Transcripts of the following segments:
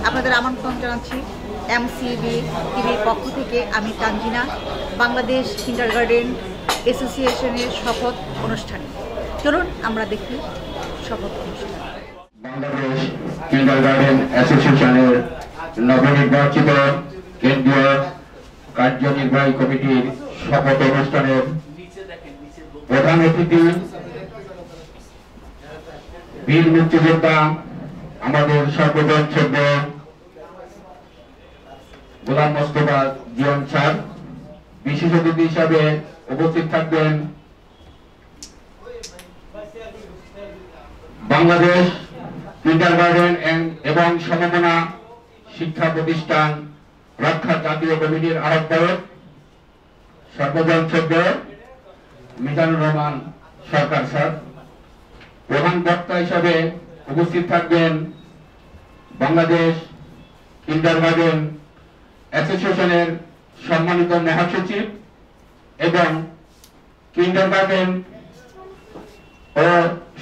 আপনাদের আমন্ত্রণ জানাচ্ছি এমসিবি টিভির পক্ষ থেকে। আমি তানজিনা, বাংলাদেশ কিন্ডারগার্টেন অ্যাসোসিয়েশনের শপথ অনুষ্ঠানে। চলুন আমরা দেখি শপথ অনুষ্ঠান। বাংলাদেশ কিন্ডারগার্টেন অ্যাসোসিয়েশনের নবনির্বাচিত কেন্দ্রীয় কার্যনির্বাহী কমিটির শপথ অনুষ্ঠানের প্রধান অতিথি বীর মুক্তিযোদ্ধা আমাদের সর্বজন শ্রদ্ধ গোলাম মোস্তফা জিয়ন স্যার। বিশেষ অতিথি হিসাবে উপস্থিত থাকবেন বাংলাদেশ কিন্ডারগার্টেন এবং সমমনা শিক্ষা প্রতিষ্ঠান রক্ষা জাতীয় কমিটির আহ্বায়ক সর্বজন শ্রদ্ধ মিজানুর রহমান সরকার স্যার। প্রধান বক্তা হিসাবে উপস্থিত থাকবেন বাংলাদেশ কিন্ডারগার্টেন অ্যাসোসিয়েশনের সম্মানিত মহাসচিব এবং কিন্ডারগার্টেন ও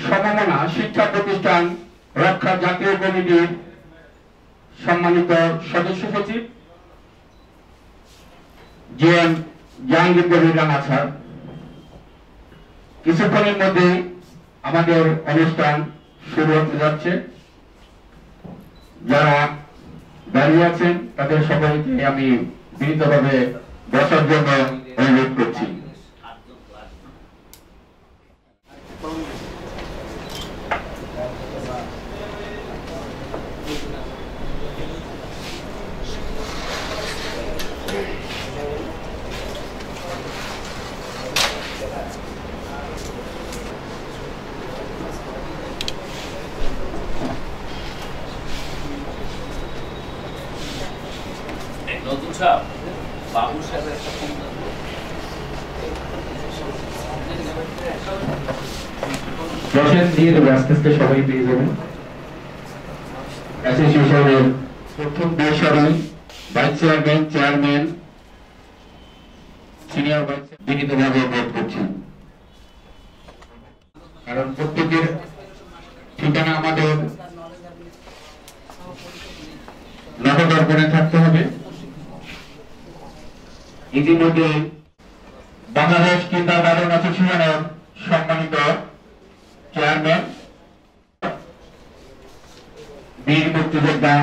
সমমনা শিক্ষা প্রতিষ্ঠান রক্ষা জাতীয় কমিটির সম্মানিত সদস্য সচিব জিএম জাহাঙ্গীর কবির রানা স্যার। কিছুক্ষণের মধ্যে আমাদের অনুষ্ঠান শুরু হতে যাচ্ছে। যারা দাঁড়িয়ে আছেন তাদের সকলকে আমি বিনীতভাবে বসার জন্য অনুরোধ করছি। বসেন, দিয়ে দেবে আস্তে আস্তে সবাই পেয়ে যাবেন। অ্যাসোসিয়েশনের প্রথম বেসরকারি vice chairman, chairman, senior vice বিনীতভাবে অনুরোধ করছেন। কারণ প্রত্যেকের ঠিকানা আমাদের নবদর্পণে থাকতে হবে। ইতিমধ্যে বাংলাদেশ কিন্ডারগার্টেন অ্যাসোসিয়েশনের সম্মানিত চেয়ারম্যান বীর মুক্তিযোদ্ধা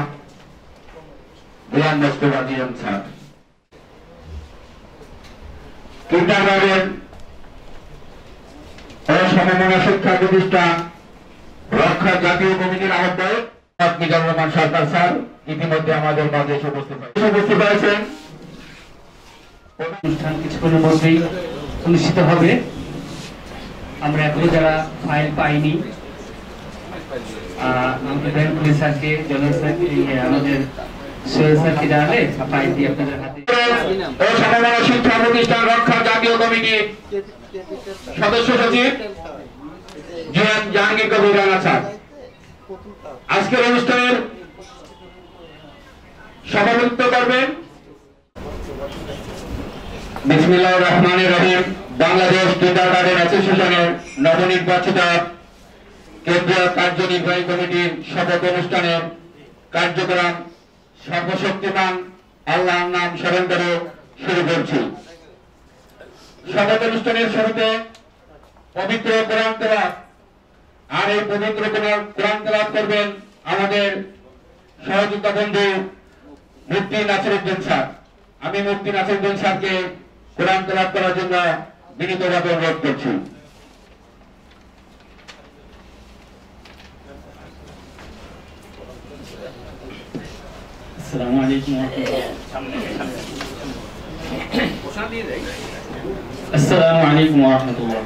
গোলাম মোস্তফা জিয়ন স্যার, কিন্ডারগার্টেন ও সমমনা শিক্ষা প্রতিষ্ঠান রক্ষা জাতীয় কমিটির আহ্বায়ক মিজানুর রহমান সরকার স্যার ইতিমধ্যে আমাদের মাঝে উপস্থিত হয়েছেন। অনুষ্ঠান কিছুক্ষণের মধ্যেই অনুষ্ঠিত হবে। আমরা এখনো যারা ফাইল পাইনি আমাদের পুলিশ স্যারকে, জনাব স্যারকে, আমাদের সোহেল স্যারকে জানালে ফাইল দিয়ে আপনাদের হাতে। শিক্ষা প্রতিষ্ঠান রক্ষা জাতীয় কমিটির সদস্য সচিব জিএম জাহাঙ্গীর কবির রানা স্যার আজকের অনুষ্ঠানের সভাপতিত্ব করবেন। বিসমিল্লাহির রহমানির রহিম। বাংলাদেশ কিন্ডারগার্টেন অ্যাসোসিয়েশনের নবনির্বাচিত কেন্দ্রীয় কার্যনির্বাহী কমিটির শপথ অনুষ্ঠানের কার্যক্রম সর্বশক্তিমান আল্লাহর নাম স্মরণ করে শুরু করছি। শপথ অনুষ্ঠানের শুরুতে পবিত্র কোরআন তেলাওয়াত, আর এই পবিত্র কোরআন তেলাওয়াত করবেন আমাদের সহযোগিতা বন্ধু মুফতি নাসিরউদ্দিন স্যার। আমি মুফতি নাসিরউদ্দিন স্যারকে কোরআন তেলাওয়াত করার জন্য বিনীতভাবে অনুরোধ করছি। আসসালামু আলাইকুম ওয়া রাহমাতুল্লাহ।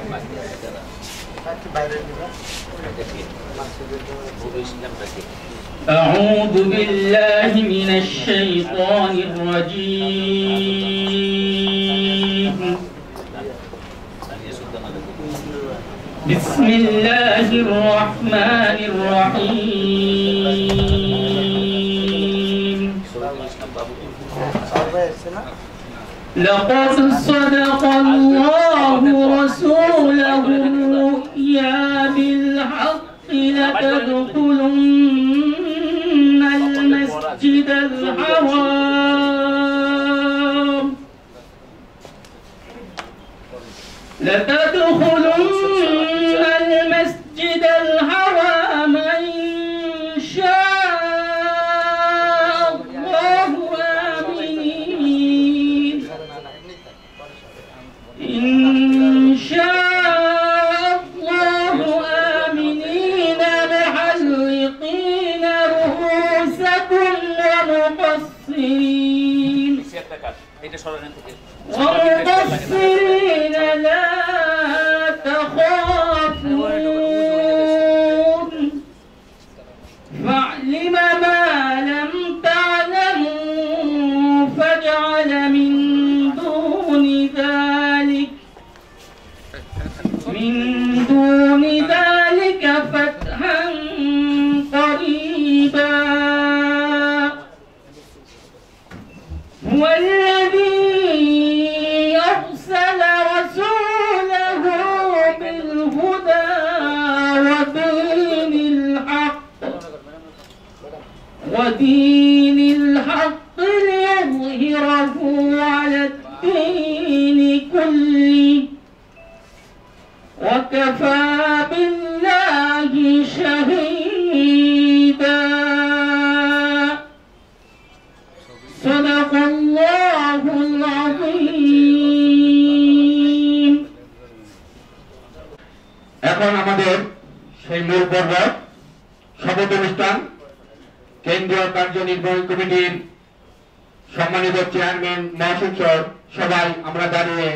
أعوذ بالله من الشيطان الرجيم. بسم الله الرحمن الرحيم. لقد صدق الله رسوله الرؤيا بالحق لتدخلن المسجد لتدخلن المسجد الحرام إن شاء الله آمنين إن شاء الله آمنين محلقين رؤوسكم ومقصرين لا تخافون فاعلم ما لم تعلموا فاجعل من دون ذلك فتحا قريبا هو الذي أرسل رسوله بالهدى ودين الحق ليظهره على الدين كله وكفى بالله شهيدا صدق الله العظيم এখন আমাদের সেই মূল পর্ব শপথ অনুষ্ঠান কেন্দ্রীয় কার্যনির্বাহী কমিটির সম্মানিত চেয়ারম্যান মহাসচিব সবাই আমরা দাঁড়িয়ে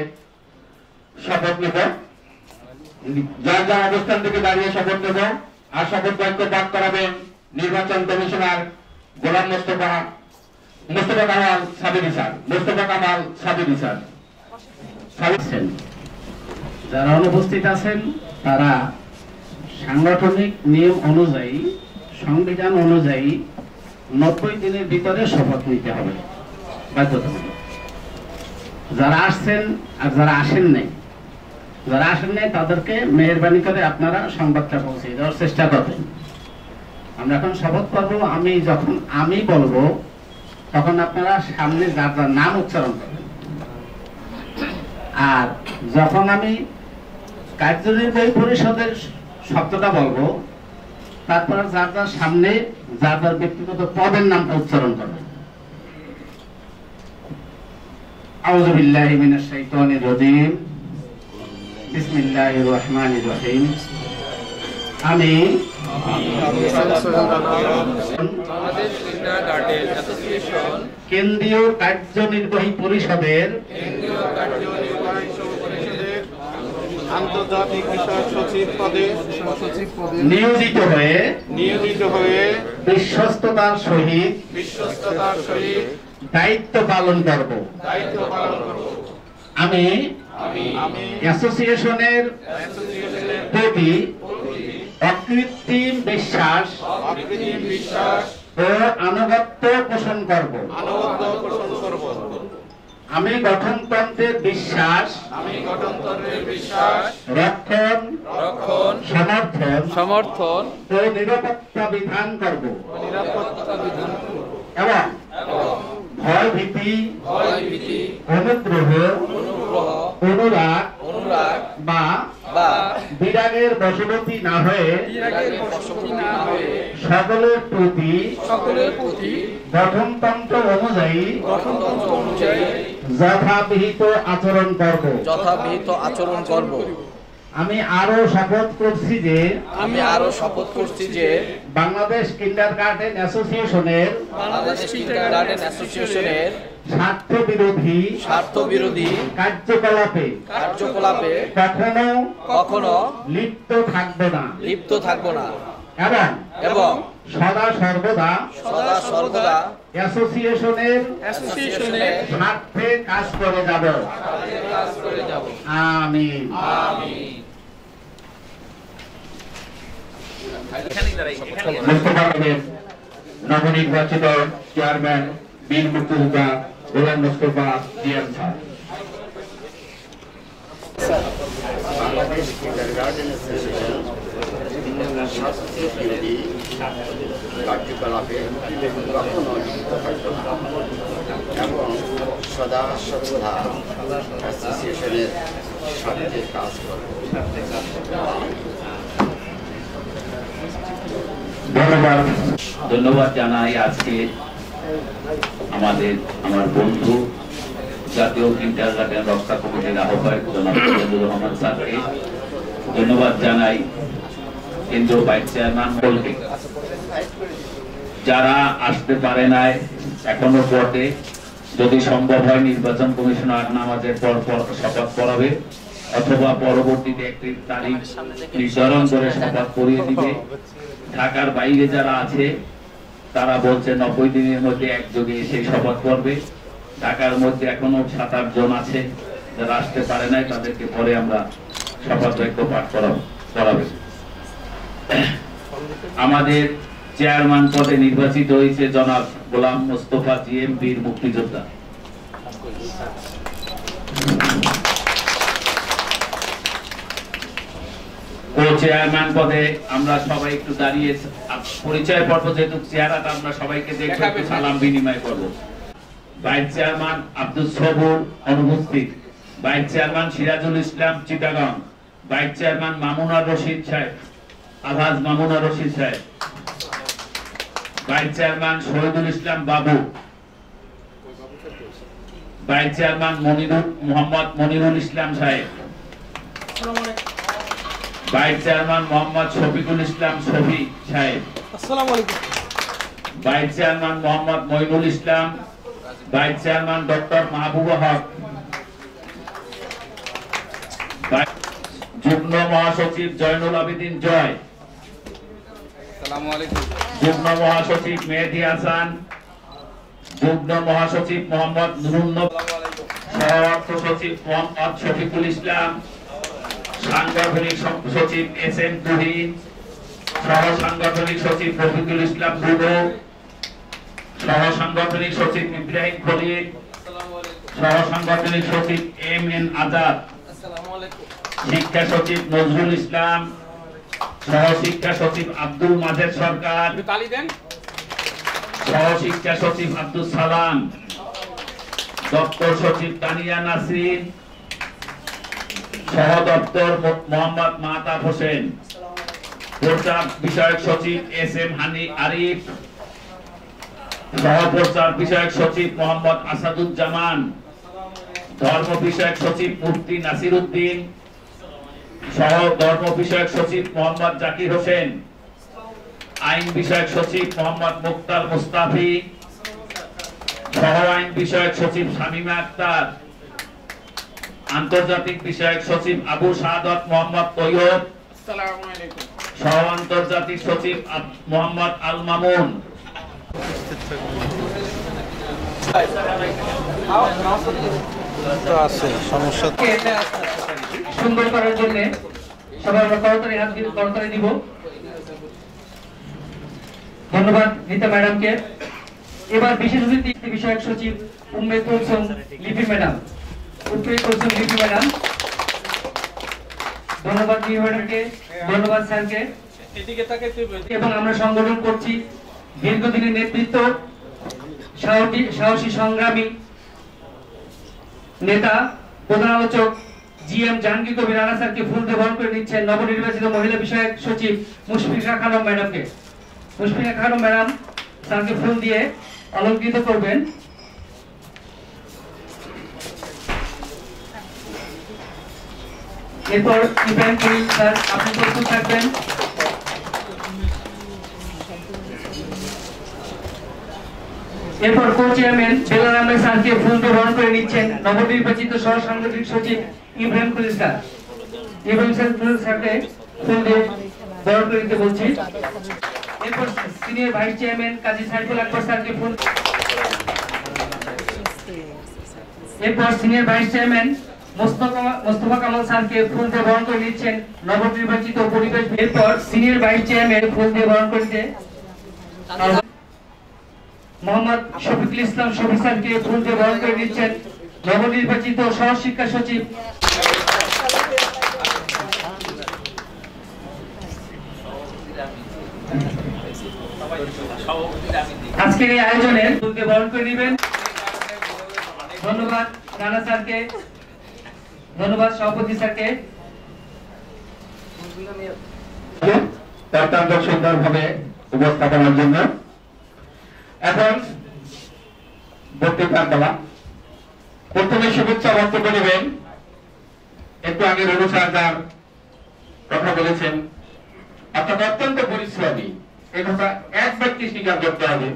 শপথ নেব যার যার অবস্থান থেকে দাঁড়িয়ে শপথ নেব আর শপথ বাক্য পাঠ করাবেন নির্বাচন কমিশনার গোলাম মোস্তফা কামাল সাবিরি স্যার যারা অনুপস্থিত আছেন তারা সাংগঠনিক নিয়ম অনুযায়ী সংবিধান অনুযায়ী 90 দিনের ভিতরে শপথ নিতে হবে বাধ্যতামূলক। যারা আসছেন আর যারা আসেন নাই তাদেরকে মেহেরবানি করে আপনারা সংবাদটা পৌঁছে দেওয়ার চেষ্টা করবেন। আমরা এখন শপথ করব। যখন আমি বলবো তখন আপনারা সামনে যার যার নাম উচ্চারণ করবেন, আর যখন আমি কার্যনির্বাহী পরিষদের শব্দটা বলবো তারপর যার যার সামনে যার যার ব্যক্তিগত পদের নামটা উচ্চারণ করবেন। আউযু বিল্লাহি মিনাশ শাইতানির রাজিম বিসমিল্লাহির রহমানির রহিম। আমি কেন্দ্রীয় কার্যনির্বাহী পরিষদের আন্তর্জাতিক বিষয়ক সচিব পদে নিয়োজিত হয়ে বিশ্বস্ততার সহিত দায়িত্ব পালন করব। আমি অ্যাসোসিয়েশনের প্রতি অকৃত্রিম বিশ্বাস ও আনুগত্য পোষণ করব। আমি গঠনতন্ত্রের বিশ্বাস রক্ষণ সমর্থন ও নিরাপত্তা বিধান করব এবং ভয় ভীতি অনুগ্রহ অনুরাগ বা বিরাগের বশবর্তী না হয়ে সকলের প্রতি গঠনতন্ত্র অনুযায়ী যথাবিহিত আচরণ করব। আমি আরো শপথ করছি যে বাংলাদেশ কিন্ডারগার্টেন অ্যাসোসিয়েশনের স্বার্থ বিরোধী কার্যকলাপে কখনো লিপ্ত থাকবো না এবং সদা সর্বদা অ্যাসোসিয়েশনের স্বার্থে কাজ করে যাব। আমিন। নবনির্বাচিত চেয়ারম্যান বীর মুক্তিযোদ্ধা Golam Mostafa GM sir. Bangladesh kindergarten association স্বাস্থ্যবিরোধী কার্যকলাপে কখনো লিপ্ত থাকবে না এবং সদা সর্বদা অ্যাসোসিয়েশনের স্বার্থে কাজ করে। ধন্যবাদ জানাই আজকে আমার বন্ধু জাতীয় কিন্ডারগার্টেন রক্ষা কমিটির আহ্বায়ক জনাব ফজলুর রহমান স্যারকে, ধন্যবাদ জানাই কেন্দ্রীয় ভাইস চেয়ারম্যান বলকে, যারা আসতে পারে নাই এখনো পরে যদি সম্ভব হয় নির্বাচন কমিশনার নামাজের পর শপথ করাবে অথবা পরবর্তীতে একটি তারিখ নির্ধারণ করে শপথ করিয়ে দিবে। ঢাকার বাইরে যারা আছে তারা বলছে 90 দিনের মধ্যে একযোগে এসে শপথ করবে। ঢাকার মধ্যে এখনো 7-8 জন আছে যারা আসতে পারে নাই, তাদেরকে পরে আমরা শপথ বাক্য পাঠ করাবে। আমাদের চেয়ারম্যান পদে নির্বাচিত হয়েছে জনাব গোলাম মোস্তফা জিএম বীর মুক্তিযোদ্ধা। ও চেয়ারম্যান পদে আমরা সবাই একটু দাঁড়িয়ে পরিচয় পর্ব, যেহেতু চেহারাটা আমরা সবাইকে দেখে একটু সালাম বিনিময় করব। ভাইস চেয়ারম্যান আব্দুল সবুর অনুপস্থিত। Vice chairman Sirajul Islam Chittagong. Vice chairman মামুনা Rashid সাহেব, আলহাজ মামুনা রশিদ সাহেব। ভাইস চেয়ারম্যান শহীদুল ইসলাম বাবু। ভাইস চেয়ারম্যান মোহাম্মদ মনিরুল ইসলাম সাহেব। ভাইস চেয়ারম্যান মোহাম্মদ শফিকুল ইসলাম শফি সাহেব। Vice chairman Mohammad Moinul Islam. Vice chairman doctor Mahbuba হক। যুগ্ম মহাসচিব জয়নুল আবেদিন জয়। যুগ্ম মহাসচিব মেহেদী হাসান। যুগ্ম মহাসচিব মোহাম্মদ নুরুন নবী। সহ অর্থ সচিব মোহাম্মদ শফিকুল ইসলাম। সাংগঠনিক সচিব এস.এম. তুহিন। সহ সাংগঠনিক সচিব রফিকুল ইসলাম রুডো। সহ সাংগঠনিক সচিব ইব্রাহিম খলিল। সহ সাংগঠনিক সচিব এম.এন. আজাদ। শিক্ষা সচিব নজরুল ইসলাম। সহ শিক্ষা সচিব আব্দুল মাজেদ সরকার। সহ শিক্ষা সচিব আব্দুল সালাম। দপ্তর সচিব তানিয়া নাসরিন। সহ দপ্তর মোহাম্মদ মাহতাব হোসেন। প্রচার বিষয়ক সচিব এস.এম. হানি আরিফ। সহ প্রচার বিষয়ক সচিব মোহাম্মদ আসাদুজ্জামান। ধর্ম বিষয়ক সচিব মুফতি নাসির উদ্দিন। সহ ধর্ম বিষয়ক সচিব মোহাম্মদ জাকির হোসেন। আইন বিষয়ক সচিব মোহাম্মদ মুক্তার মুস্তাফি। সহ আইন বিষয়ক সচিব শামীমা আক্তার। আন্তর্জাতিক বিষয়ক সচিব আবু শাহাদাত মোহাম্মদ তৈয়ব। সহ আন্তর্জাতিক সচিব মোহাম্মদ আল মামুন। সুন্দর করার জন্য সবাই আমরা করতালি হাত দিয়ে করতালি দিব। ধন্যবাদ নীতা ম্যাডামকে। এবার বিশেষ অতিথি বিষয়ক সচিব উম্মে কুলসুম লিপি ম্যাডাম। ধন্যবাদ লিপি ম্যাডামকে, ধন্যবাদ স্যারকে। এবং আমরা সংগঠন করছি দীর্ঘদিনের নেতৃত্ব, সাহসী সংগ্রামী নেতা, প্রধান আলোচক জিএম জাহাঙ্গীর কবির রানা স্যারকে ফুল দিয়ে বরণ করে নিচ্ছেন নবনির্বাচিত মহিলা বিষয়ক সচিব মুশফিকা খানম ম্যাডামকে। মুশফিকা খানম ম্যাডাম স্যারকে ফুল দিয়ে অলঙ্কৃত করবেন। এরপর ইব্রাহিম খলিল স্যার আপনি প্রস্তুত থাকবেন। এরপর কো চেয়ারম্যান বেলাল আহমেদ স্যারকে ফুল দিয়ে বরণ করে নিচ্ছেন নবনির্বাচিত সহ সাংগঠনিক সচিব ইব্রাহিম খলিল স্যার। ইব্রাহিম স্যারকে ফুল দিয়ে বরণ করে নিতে বলছি। এরপর সিনিয়র ভাইস চেয়ারম্যান কাজী সাইফুল আকবর স্যারকে ফুল। এরপর senior vice chairman Mostafa Kamal স্যারকে ফুল দিয়ে বরণ করে নিচ্ছেন নবনির্বাচিত পরিবেশ। এরপর সিনিয়র ভাইস চেয়ারম্যান ফুল দিয়ে বরণ করতে মোহাম্মদ শফিকুল ইসলাম শফি স্যারকে ফুল দিয়ে বরণ করে নিচ্ছেন নবনির্বাচিত সহ শিক্ষা সচিব। আজকের এই আয়োজনে ফুল দিয়ে বরণ করে নেবেন। ধন্যবাদ রানা স্যারকে। ধন্যবাদ সভাপতি স্যারকে। অত্যন্ত সুন্দরভাবে উপস্থাপনার জন্য। এখন বক্তৃতা করা প্রথমে শুভেচ্ছা বক্তব্য নেবেন। একটু আগে রঘু স্যার যার কথা বলেছেন, অর্থাৎ অত্যন্ত পরিশ্রমী, এ কথা এক ব্যক্তি স্বীকার করতে হবে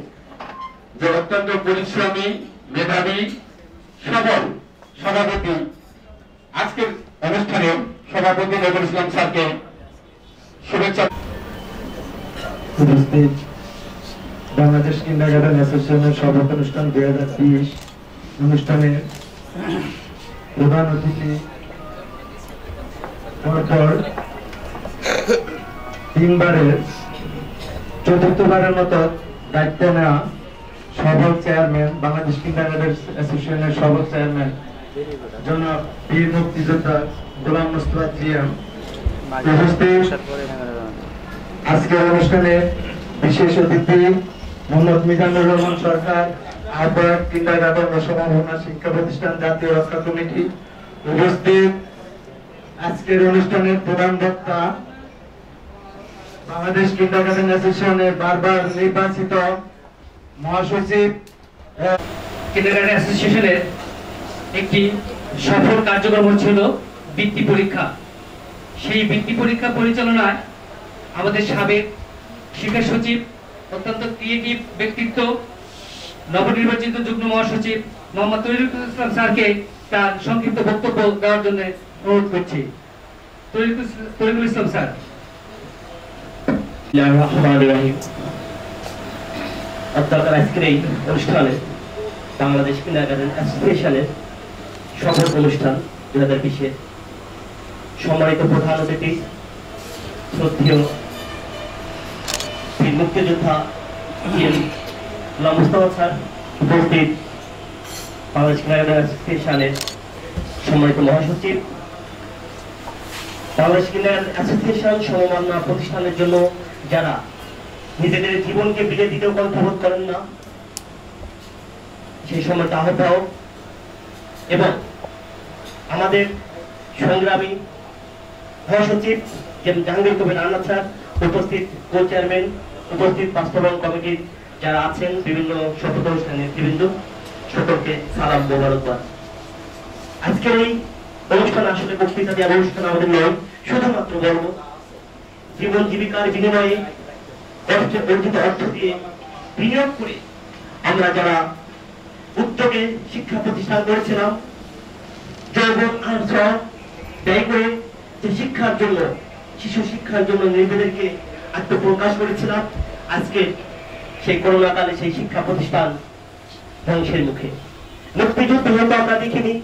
যে অত্যন্ত পরিশ্রমী, মেধাবী, সফল সভাপতি। আজকের অনুষ্ঠানে সভাপতি নজরুল ইসলাম স্যারকে শুভেচ্ছা। উপস্থিত বাংলাদেশ কিন্ডারগার্টেন অ্যাসোসিয়েশনের সভাপতি অনুষ্ঠান 2020 অনুষ্ঠানের প্রধান অতিথি, পরপর তিনবারের চতুর্থবারের মতো দায়িত্ব নেওয়া সফল চেয়ারম্যান, বাংলাদেশ কিন্ডারগার্টেন অ্যাসোসিয়েশনের সফল চেয়ারম্যান জনাব বীর মুক্তিযোদ্ধা গোলাম মোস্তফা জিয়া, উপস্থিত আজকের অনুষ্ঠানে বিশেষ অতিথি মোহাম্মদ মিজানুর রহমান সরকার, আহ্বায়ক কিন্ডারগার্টেন ও সমভাবনা শিক্ষা প্রতিষ্ঠান জাতীয় রক্ষা কমিটি, উপস্থিত আজকের অনুষ্ঠানের প্রধান বক্তা বাংলাদেশ কিন্ডারগার্টেন অ্যাসোসিয়েশনের বারবার নির্বাচিত মহাসচিব। কিন্ডারগার্টেন অ্যাসোসিয়েশনের একটি সফল কার্যক্রম ছিল বৃত্তি পরীক্ষা। সেই বৃত্তি পরীক্ষা পরিচালনায় আমাদের সাবেক শিক্ষা সচিব, অত্যন্ত ক্রিয়েটিভ ব্যক্তিত্ব, নবনির্বাচিত যুগ্ম মহাসচিব মোহাম্মদ তরিকুল ইসলাম স্যারকে তার সংক্ষিপ্ত বক্তব্য দেওয়ার জন্য অনুরোধ করছি। তরিকুল ইসলাম স্যার। আপনাদের আজকের এই অনুষ্ঠানে বাংলাদেশ কিন্ডারগার্টেন অ্যাসোসিয়েশনের সফল অনুষ্ঠান 2020 সম্মানিত প্রধান অতিথি শ্রদ্ধেয় বীর মুক্তিযোদ্ধা গোলাম মোস্তফা স্যার, উপস্থিত বাংলাদেশ কিন্ডারগার্টেন অ্যাসোসিয়েশনের সম্মানিত মহাসচিব, বাংলাদেশ কিন্ডারগার্টেন অ্যাসোসিয়েশন সমমান্য প্রতিষ্ঠানের জন্য যারা নিজেদের জীবনকে বিলিয়ে দিতেও কণ্ঠবোধ করেন না সেই সময়টা আহ্বায়ক, এবং আমাদের সংগ্রামী মহাসচিব জাহাঙ্গীর কবির আহমদ স্যার, উপস্থিত কো চেয়ারম্যান, উপস্থিত বাস্তবায়ন কমিটির যারা আছেন, বিভিন্ন শপথ অনুষ্ঠানের নেতৃবৃন্দ, সকলকে সালাম মোবারকবাদ। আজকের এই অনুষ্ঠান আসলে বক্তৃতা দেওয়ার অনুষ্ঠান আমাদের নয়, শুধুমাত্র বলব জীবন জীবিকার বিনিময়ে অর্জিত অর্থ দিয়ে বিনিয়োগ করে আমরা যারা উদ্যোগে শিক্ষা প্রতিষ্ঠান করেছিলাম, যৌবন আর শ্রম ব্যয় করে যে শিক্ষার জন্য, শিশু শিক্ষার জন্য নিজেদেরকে আত্মপ্রকাশ করেছিলাম, আজকে সেই করোনাকালে সেই শিক্ষা প্রতিষ্ঠান ধ্বংসের মুখে। মুক্তিযুদ্ধ হয়তো আমরা দেখিনি,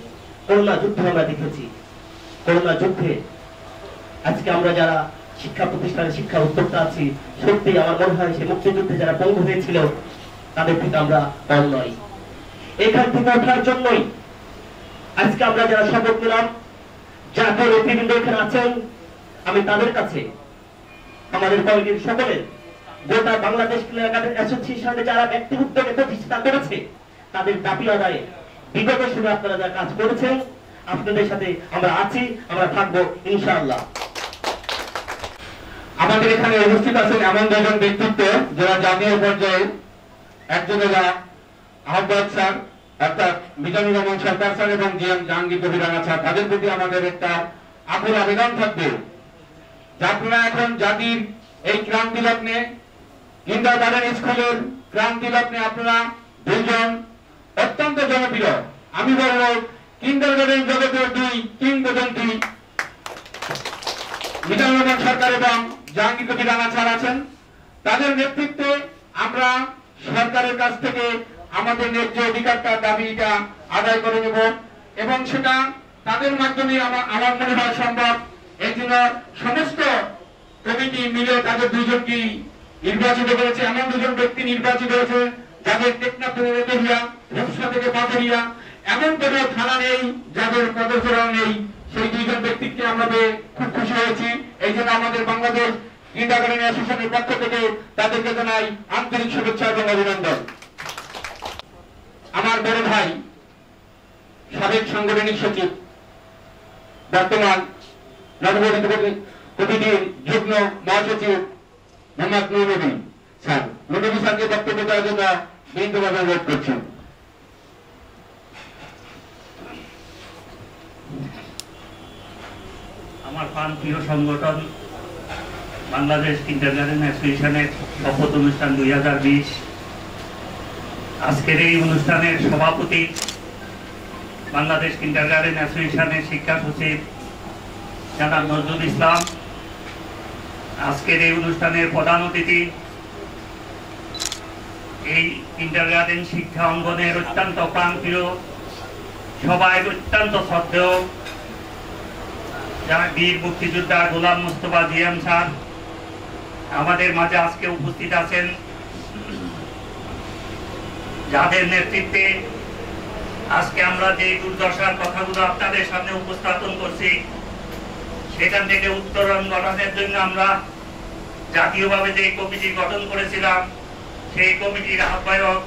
করোনা যুদ্ধ আমরা দেখেছি। করোনা যুদ্ধে আজকে আমরা যারা শিক্ষা প্রতিষ্ঠানে শিক্ষা উদ্যোক্তা আছি, সত্যি আমার মনে হয় সেই মুক্তিযুদ্ধে যারা পঙ্গু হয়েছিল তাদের থেকে আমরা কম নয়। এখান থেকে ওঠার জন্যই আজকে আমরা যারা শপথ নিলাম, জাতীয় নেতৃবৃন্দ এখানে আছেন, আমি তাদের কাছে আমাদের কমিটির সকলের গোটা বাংলাদেশ কিন্ডারগার্টেন অ্যাসোসিয়েশনে যারা ব্যক্তি উদ্যোগে প্রতিষ্ঠা করেছে তাদের দাবি আদায়ে বিগত সময়ে আপনারা যারা কাজ করেছেন, আপনাদের সাথে আমরা আছি, আমরা থাকবো ইনশাআল্লাহ। আমাদের এখানে উপস্থিত আছেন এমন দুজন ব্যক্তিত্ব যারা জাতীয় পর্যায়ে, একজন হলো আহ্বায়ক স্যার অর্থাৎ মিজানুর রহমান সরকার স্যার এবং জিএম জাহাঙ্গীর কবির আহমদ স্যার। তাদের প্রতি আমাদের একটা আকুল আবেদন থাকবে যে আপনারা এখন জাতির এই ক্রান্তি লগ্নে, কিন্ডারগার্টেন স্কুলের ক্রান্তি লগ্নে আপনারা দুজন অত্যন্ত জনপ্রিয়, আমি বলব কিন্ডারগার্টেন জগতের দুই কিংবদন্তি মিজানুর রহমান সরকার এবং জাহাঙ্গীর কবির আহমদ স্যার আছেন। তাদের নেতৃত্বে আমরা সরকারের কাছ থেকে আমাদের ন্যায্য অধিকারটা, দাবিটা আদায় করে নেব এবং সেটা তাদের মাধ্যমে আমার মনে হয় সম্ভব। এই জন্য সমস্ত কমিটি মিলে তাদের দুজনকে নির্বাচিত করেছে। এমন দুজন ব্যক্তি নির্বাচিত হয়েছে যাদের টেকনাফ থেকে রেতেরিয়া, রূপসা থেকে পাথরিয়া এমন কোনো থানা নেই যাদের পদচারণা নেই। সেই দুইজন ব্যক্তিকে আমরা খুব খুশি হয়েছি। এই জন্য আমাদের বাংলাদেশ কিন্ডারগার্টেন অ্যাসোসিয়েশনের পক্ষ থেকে তাদেরকে জানাই আন্তরিক শুভেচ্ছা এবং অভিনন্দন। আমার বড় ভাই, সাবেক সাংগঠনিক সচিব বর্তমান নবগঠিত কমিটির যুগ্ম মহাসচিব মোহাম্মদ নুরনবী স্যার। নুরনবী স্যারকে বক্তব্য দেওয়ার জন্য বিনীতভাবে অনুরোধ করছি। আমার প্রান্তীয় সংগঠন বাংলাদেশ কিন্ডারগার্টেন অ্যাসোসিয়েশনের শপথ অনুষ্ঠান 2020, আজকের এই অনুষ্ঠানের সভাপতি বাংলাদেশ কিন্ডারগার্টেন অ্যাসোসিয়েশনের শিক্ষা সচিব জনাব নজরুল ইসলাম, আজকের এই অনুষ্ঠানের প্রধান অতিথি এই কিন্ডারগার্টেন শিক্ষা অঙ্গনের অত্যন্ত প্রান্তীয়, সবাই অত্যন্ত শ্রদ্ধেয় যারা বীর মুক্তিযোদ্ধা গোলাম মুস্তফা জিএম স্যার আমাদের মাঝে আজকে উপস্থিত আছেন, যাদের নেতৃত্বে আজকে আমরা যে দুর্দশার কথাগুলো আপনাদের সামনে উপস্থাপন করছি সেখান থেকে উত্তরণ গঠনের জন্য আমরা জাতীয়ভাবে যে কমিটি গঠন করেছিলাম সেই কমিটির আহ্বায়ক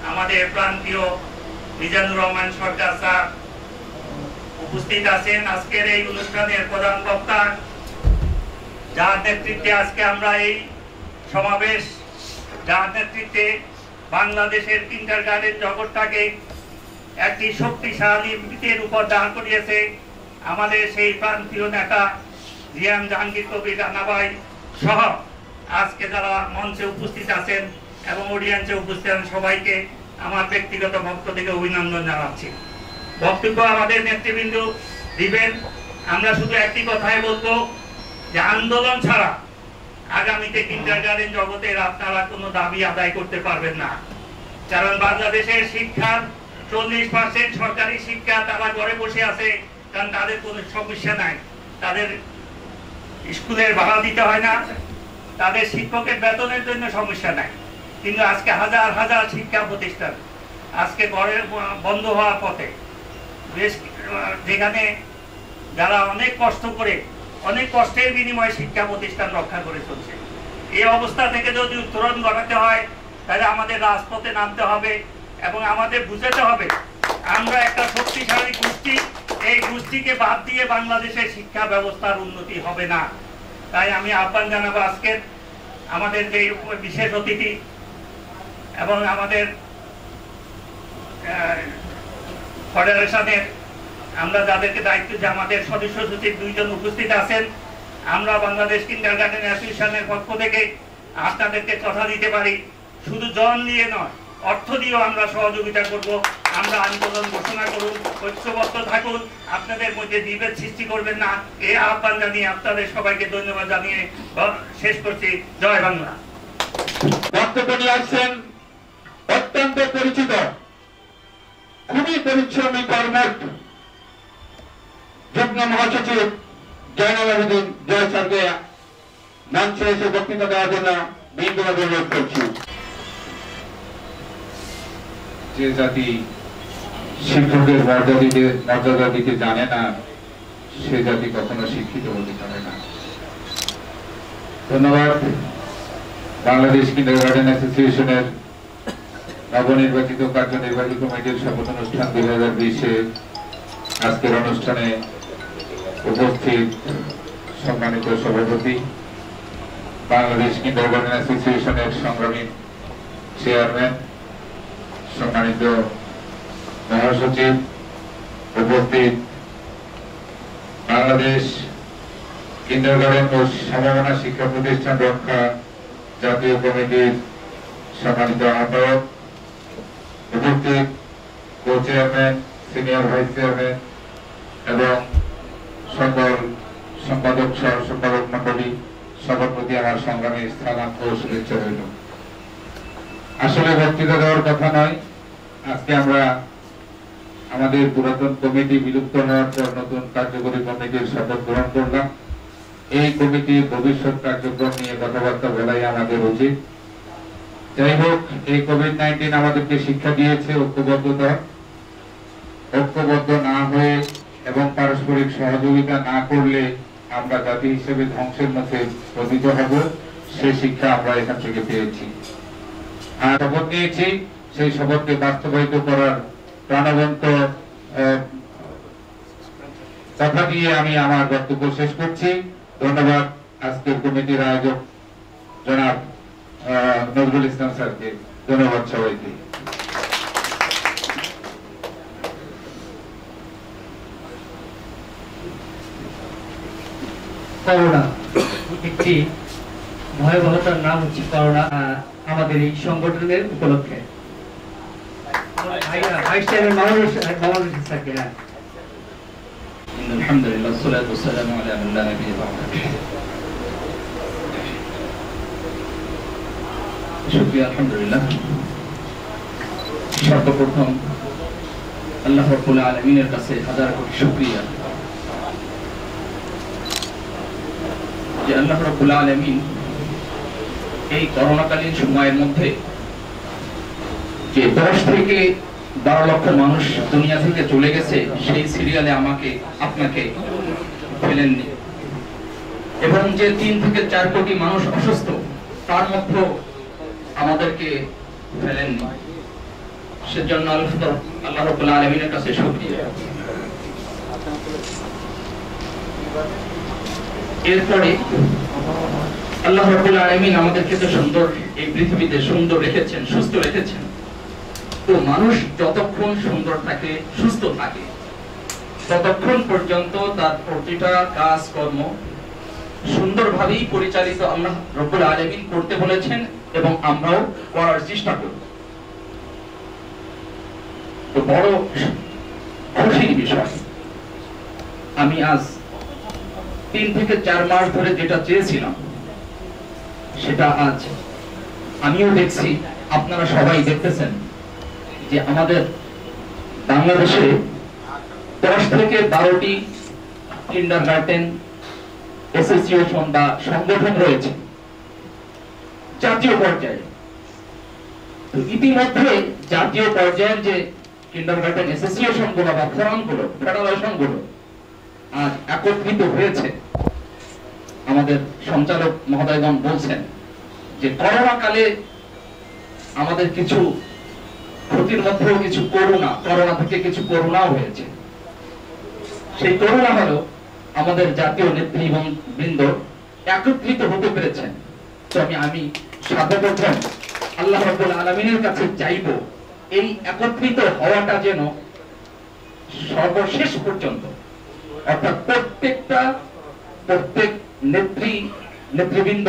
আমাদের প্রান্তীয় মিজানুর রহমান সরকার স্যার উপস্থিত আছেন। আজকের এই অনুষ্ঠানের প্রধান বক্তা যার নেতৃত্বে আজকে আমরা এই সমাবেশ, যার নেতৃত্বে বাংলাদেশের কিন্ডারগার্টেন জগৎটাকে একটি শক্তিশালী ভিতের উপর দাঁড় করিয়েছে আমাদের সেই প্রান্তীয় নেতা জিএম জাহাঙ্গীর কবির রানা ভাই সহ আজকে যারা মঞ্চে উপস্থিত আছেন এবং অডিয়েন্সে উপস্থিত আছেন সবাইকে আমার ব্যক্তিগত পক্ষ থেকে অভিনন্দন জানাচ্ছি। বক্তব্য আমাদের নেতৃবৃন্দ দিবেন। আমরা শুধু একটি কথাই বলবো যে আন্দোলন ছাড়া আগামীতে কিন্ডারগার্টেন জগতের আপনারা কোনো দাবি আদায় করতে পারবেন না। কারণ বাংলাদেশের শিক্ষার 40% সরকারি শিক্ষা তারা ঘরে বসে আছে, কারণ তাদের কোনো সমস্যা নাই, তাদের স্কুলের ভাড়া দিতে হয় না, তাদের শিক্ষকের বেতনের জন্য সমস্যা নাই। কিন্তু আজকে হাজার হাজার শিক্ষা প্রতিষ্ঠান আজকে ঘরে বন্ধ হওয়ার পথে, যেখানে যারা অনেক কষ্ট করে অনেক কষ্টের বিনিময়ে শিক্ষা প্রতিষ্ঠান রক্ষা করে চলছে, এই অবস্থা থেকে যদি উত্তরণ ঘটাতে হয় তাহলে আমাদের রাজপথে নামতে হবে এবং আমাদের বুঝাতে হবে আমরা একটা শক্তিশালী গোষ্ঠী, এই গোষ্ঠীকে বাদ দিয়ে বাংলাদেশের শিক্ষা ব্যবস্থার উন্নতি হবে না। তাই আমি আহ্বান জানাবো আজকের আমাদের যে বিশেষ অতিথি এবং আমাদের ফেডারেশনের আমরা যাদেরকে দায়িত্ব, যে আমাদের সদস্য সচিব 2 জন উপস্থিত আছেন, আমরা বাংলাদেশ কিন্ডারগার্টেন অ্যাসোসিয়েশনের পক্ষ থেকে আপনাদেরকে কথা দিতে পারি শুধু জন নিয়ে নয়, অর্থ দিয়েও আমরা সহযোগিতা করব। আমরা আন্দোলন ঘোষণা করুন, ঐক্যবদ্ধ থাকুন, আপনাদের মধ্যে বিভেদ সৃষ্টি করবেন না, এই আহ্বান জানিয়ে আপনাদের সবাইকে ধন্যবাদ জানিয়ে শেষ করছি। জয় বাংলা। বক্তব্য নিয়ে আসছেন অত্যন্ত পরিচিত, খুবই পরিশ্রমী কর্মঠ যুগ্ম মহাসচিব জয়নাল আবেদিন জয় স্যারকে মঞ্চে এসে বক্তৃতা দেওয়ার জন্য বিনীতভাবে অনুরোধ করছি। যে জাতি শিক্ষকের মর্যাদা দিতে জানে না সে জাতি কখনো শিক্ষিত হতে পারে না। ধন্যবাদ। বাংলাদেশ কিন্ডারগার্টেন অ্যাসোসিয়েশনের নবনির্বাচিত কার্যনির্বাহী কমিটির শপথ অনুষ্ঠান 2020-এ আজকের অনুষ্ঠানে উপস্থিত সম্মানিত সভাপতি, বাংলাদেশ কিন্ডারগার্টেন অ্যাসোসিয়েশনের সংগ্রামী চেয়ারম্যান, সম্মানিত মহাসচিব, উপস্থিত বাংলাদেশ কিন্ডারগার্টেন ও সমমনা শিক্ষা প্রতিষ্ঠান রক্ষা জাতীয় কমিটির সম্মানিত আহ্বায়ক, উপস্থিত co chairman, senior vice chairman এবং সকল সম্পাদক সহ সম্পাদক মন্ডলী, সবার প্রতি আমার সংগ্রামী সালাম ও শুভেচ্ছা রইল। আসলে বক্তৃতা দেওয়ার কথা নয়, আজকে আমরা আমাদের পুরাতন কমিটি বিলুপ্ত হওয়ার পর নতুন কার্যকরী কমিটির শপথ গ্রহণ করলাম। এই কমিটির ভবিষ্যৎ কার্যক্রম নিয়ে কথাবার্তা বলাই আমাদের উচিত। যাই হোক, এই কোভিড-19 আমাদেরকে শিক্ষা দিয়েছে ঐক্যবদ্ধতা। ঐক্যবদ্ধ না হয়ে এবং পারস্পরিক সহযোগিতা না করলে আমরা জাতি হিসেবে ধ্বংসের মুখে পতিত হব, সেই শিক্ষা আমরা এখান থেকে পেয়েছি। আর শপথ নিয়েছি, সেই শপথকে বাস্তবায়িত করার প্রাণবন্ত কথা দিয়ে আমি আমার বক্তব্য শেষ করছি। ধন্যবাদ আজকের কমিটির আয়োজক জনাব নজরুল ইসলাম স্যারকে। ধন্যবাদ সবাইকে। করোনা একটি ভয়াবহতার নাম হচ্ছে করোনা। আমাদের এই সংগঠনের উপলক্ষে ভাইস চেয়ারম্যান মামুনুর স্যারকে। আলহামদুলিল্লাহ সালাতু ওয়াসসালামু আলা মান লা নাবিয়্যা বা'দা। শুকরিয়া, আলহামদুলিল্লাহ। সর্বপ্রথম আল্লাহ রাব্বুল আলামিনের কাছে হাজার কোটি শুকরিয়া যে আল্লাহ রাব্বুল আলামিন এই করোনাকালীন সময়ের মধ্যে যে 10 থেকে 12 লক্ষ মানুষ দুনিয়া থেকে চলে গেছে, সেই সিরিয়ালে আমাকে আপনাকে ফেলেননি, এবং যে 3 থেকে 4 কোটি মানুষ অসুস্থ তার মধ্যে আমাদেরকে ফেলেননি। সেজন্য আল্লাহ রাব্বুল আলামিনের কাছে শুকরিয়া। এরপরে আল্লাহ রাব্বুল আলামিন আমাদেরকে তো সুন্দর এই পৃথিবীতে সুন্দর রেখেছেন, সুস্থ রেখেছেন। তো মানুষ যতক্ষণ সুন্দর থাকে, সুস্থ থাকে, ততক্ষণ পর্যন্ত তার প্রতিটা কাজকর্ম সুন্দরভাবেই পরিচালিত আল্লাহ রাব্বুল আলামিন করতে বলেছেন এবং আমরাও করার চেষ্টা করি। তো বড় খুশির বিষয়, আমি আজ 3 থেকে 4 মাস ধরে যেটা চেয়েছিলাম সেটা আজ আমিও দেখছি, আপনারা সবাই দেখতেছেন যে আমাদের বাংলাদেশে 10 থেকে 12টি কিন্ডারগার্টেন অ্যাসোসিয়েশন বা সংগঠন রয়েছে জাতীয় পর্যায়ে। তো ইতিমধ্যে জাতীয় পর্যায়ের যে কিন্ডারগার্টেন অ্যাসোসিয়েশন গুলো বা ফোরাম গুলো, ফেডারেশন গুলো আজ একত্রিত হয়েছে। আমাদের সঞ্চালক মহোদয়গণ বলছেন যে করোনা কালে আমাদের কিছু ক্ষতির মধ্যেও কিছু করোনা থেকে কিছু করুণাও হয়েছে। সেই করুণা হলো আমাদের জাতীয় নেতৃবৃন্দ একত্রিত হতে পেরেছেন। তো আমি সর্বপ্রথম আল্লাহ রাব্বুল আলামিনের কাছে চাইবো এই একত্রিত হওয়াটা যেন সর্বশেষ পর্যন্ত, অর্থাৎ প্রত্যেক নেতৃবৃন্দ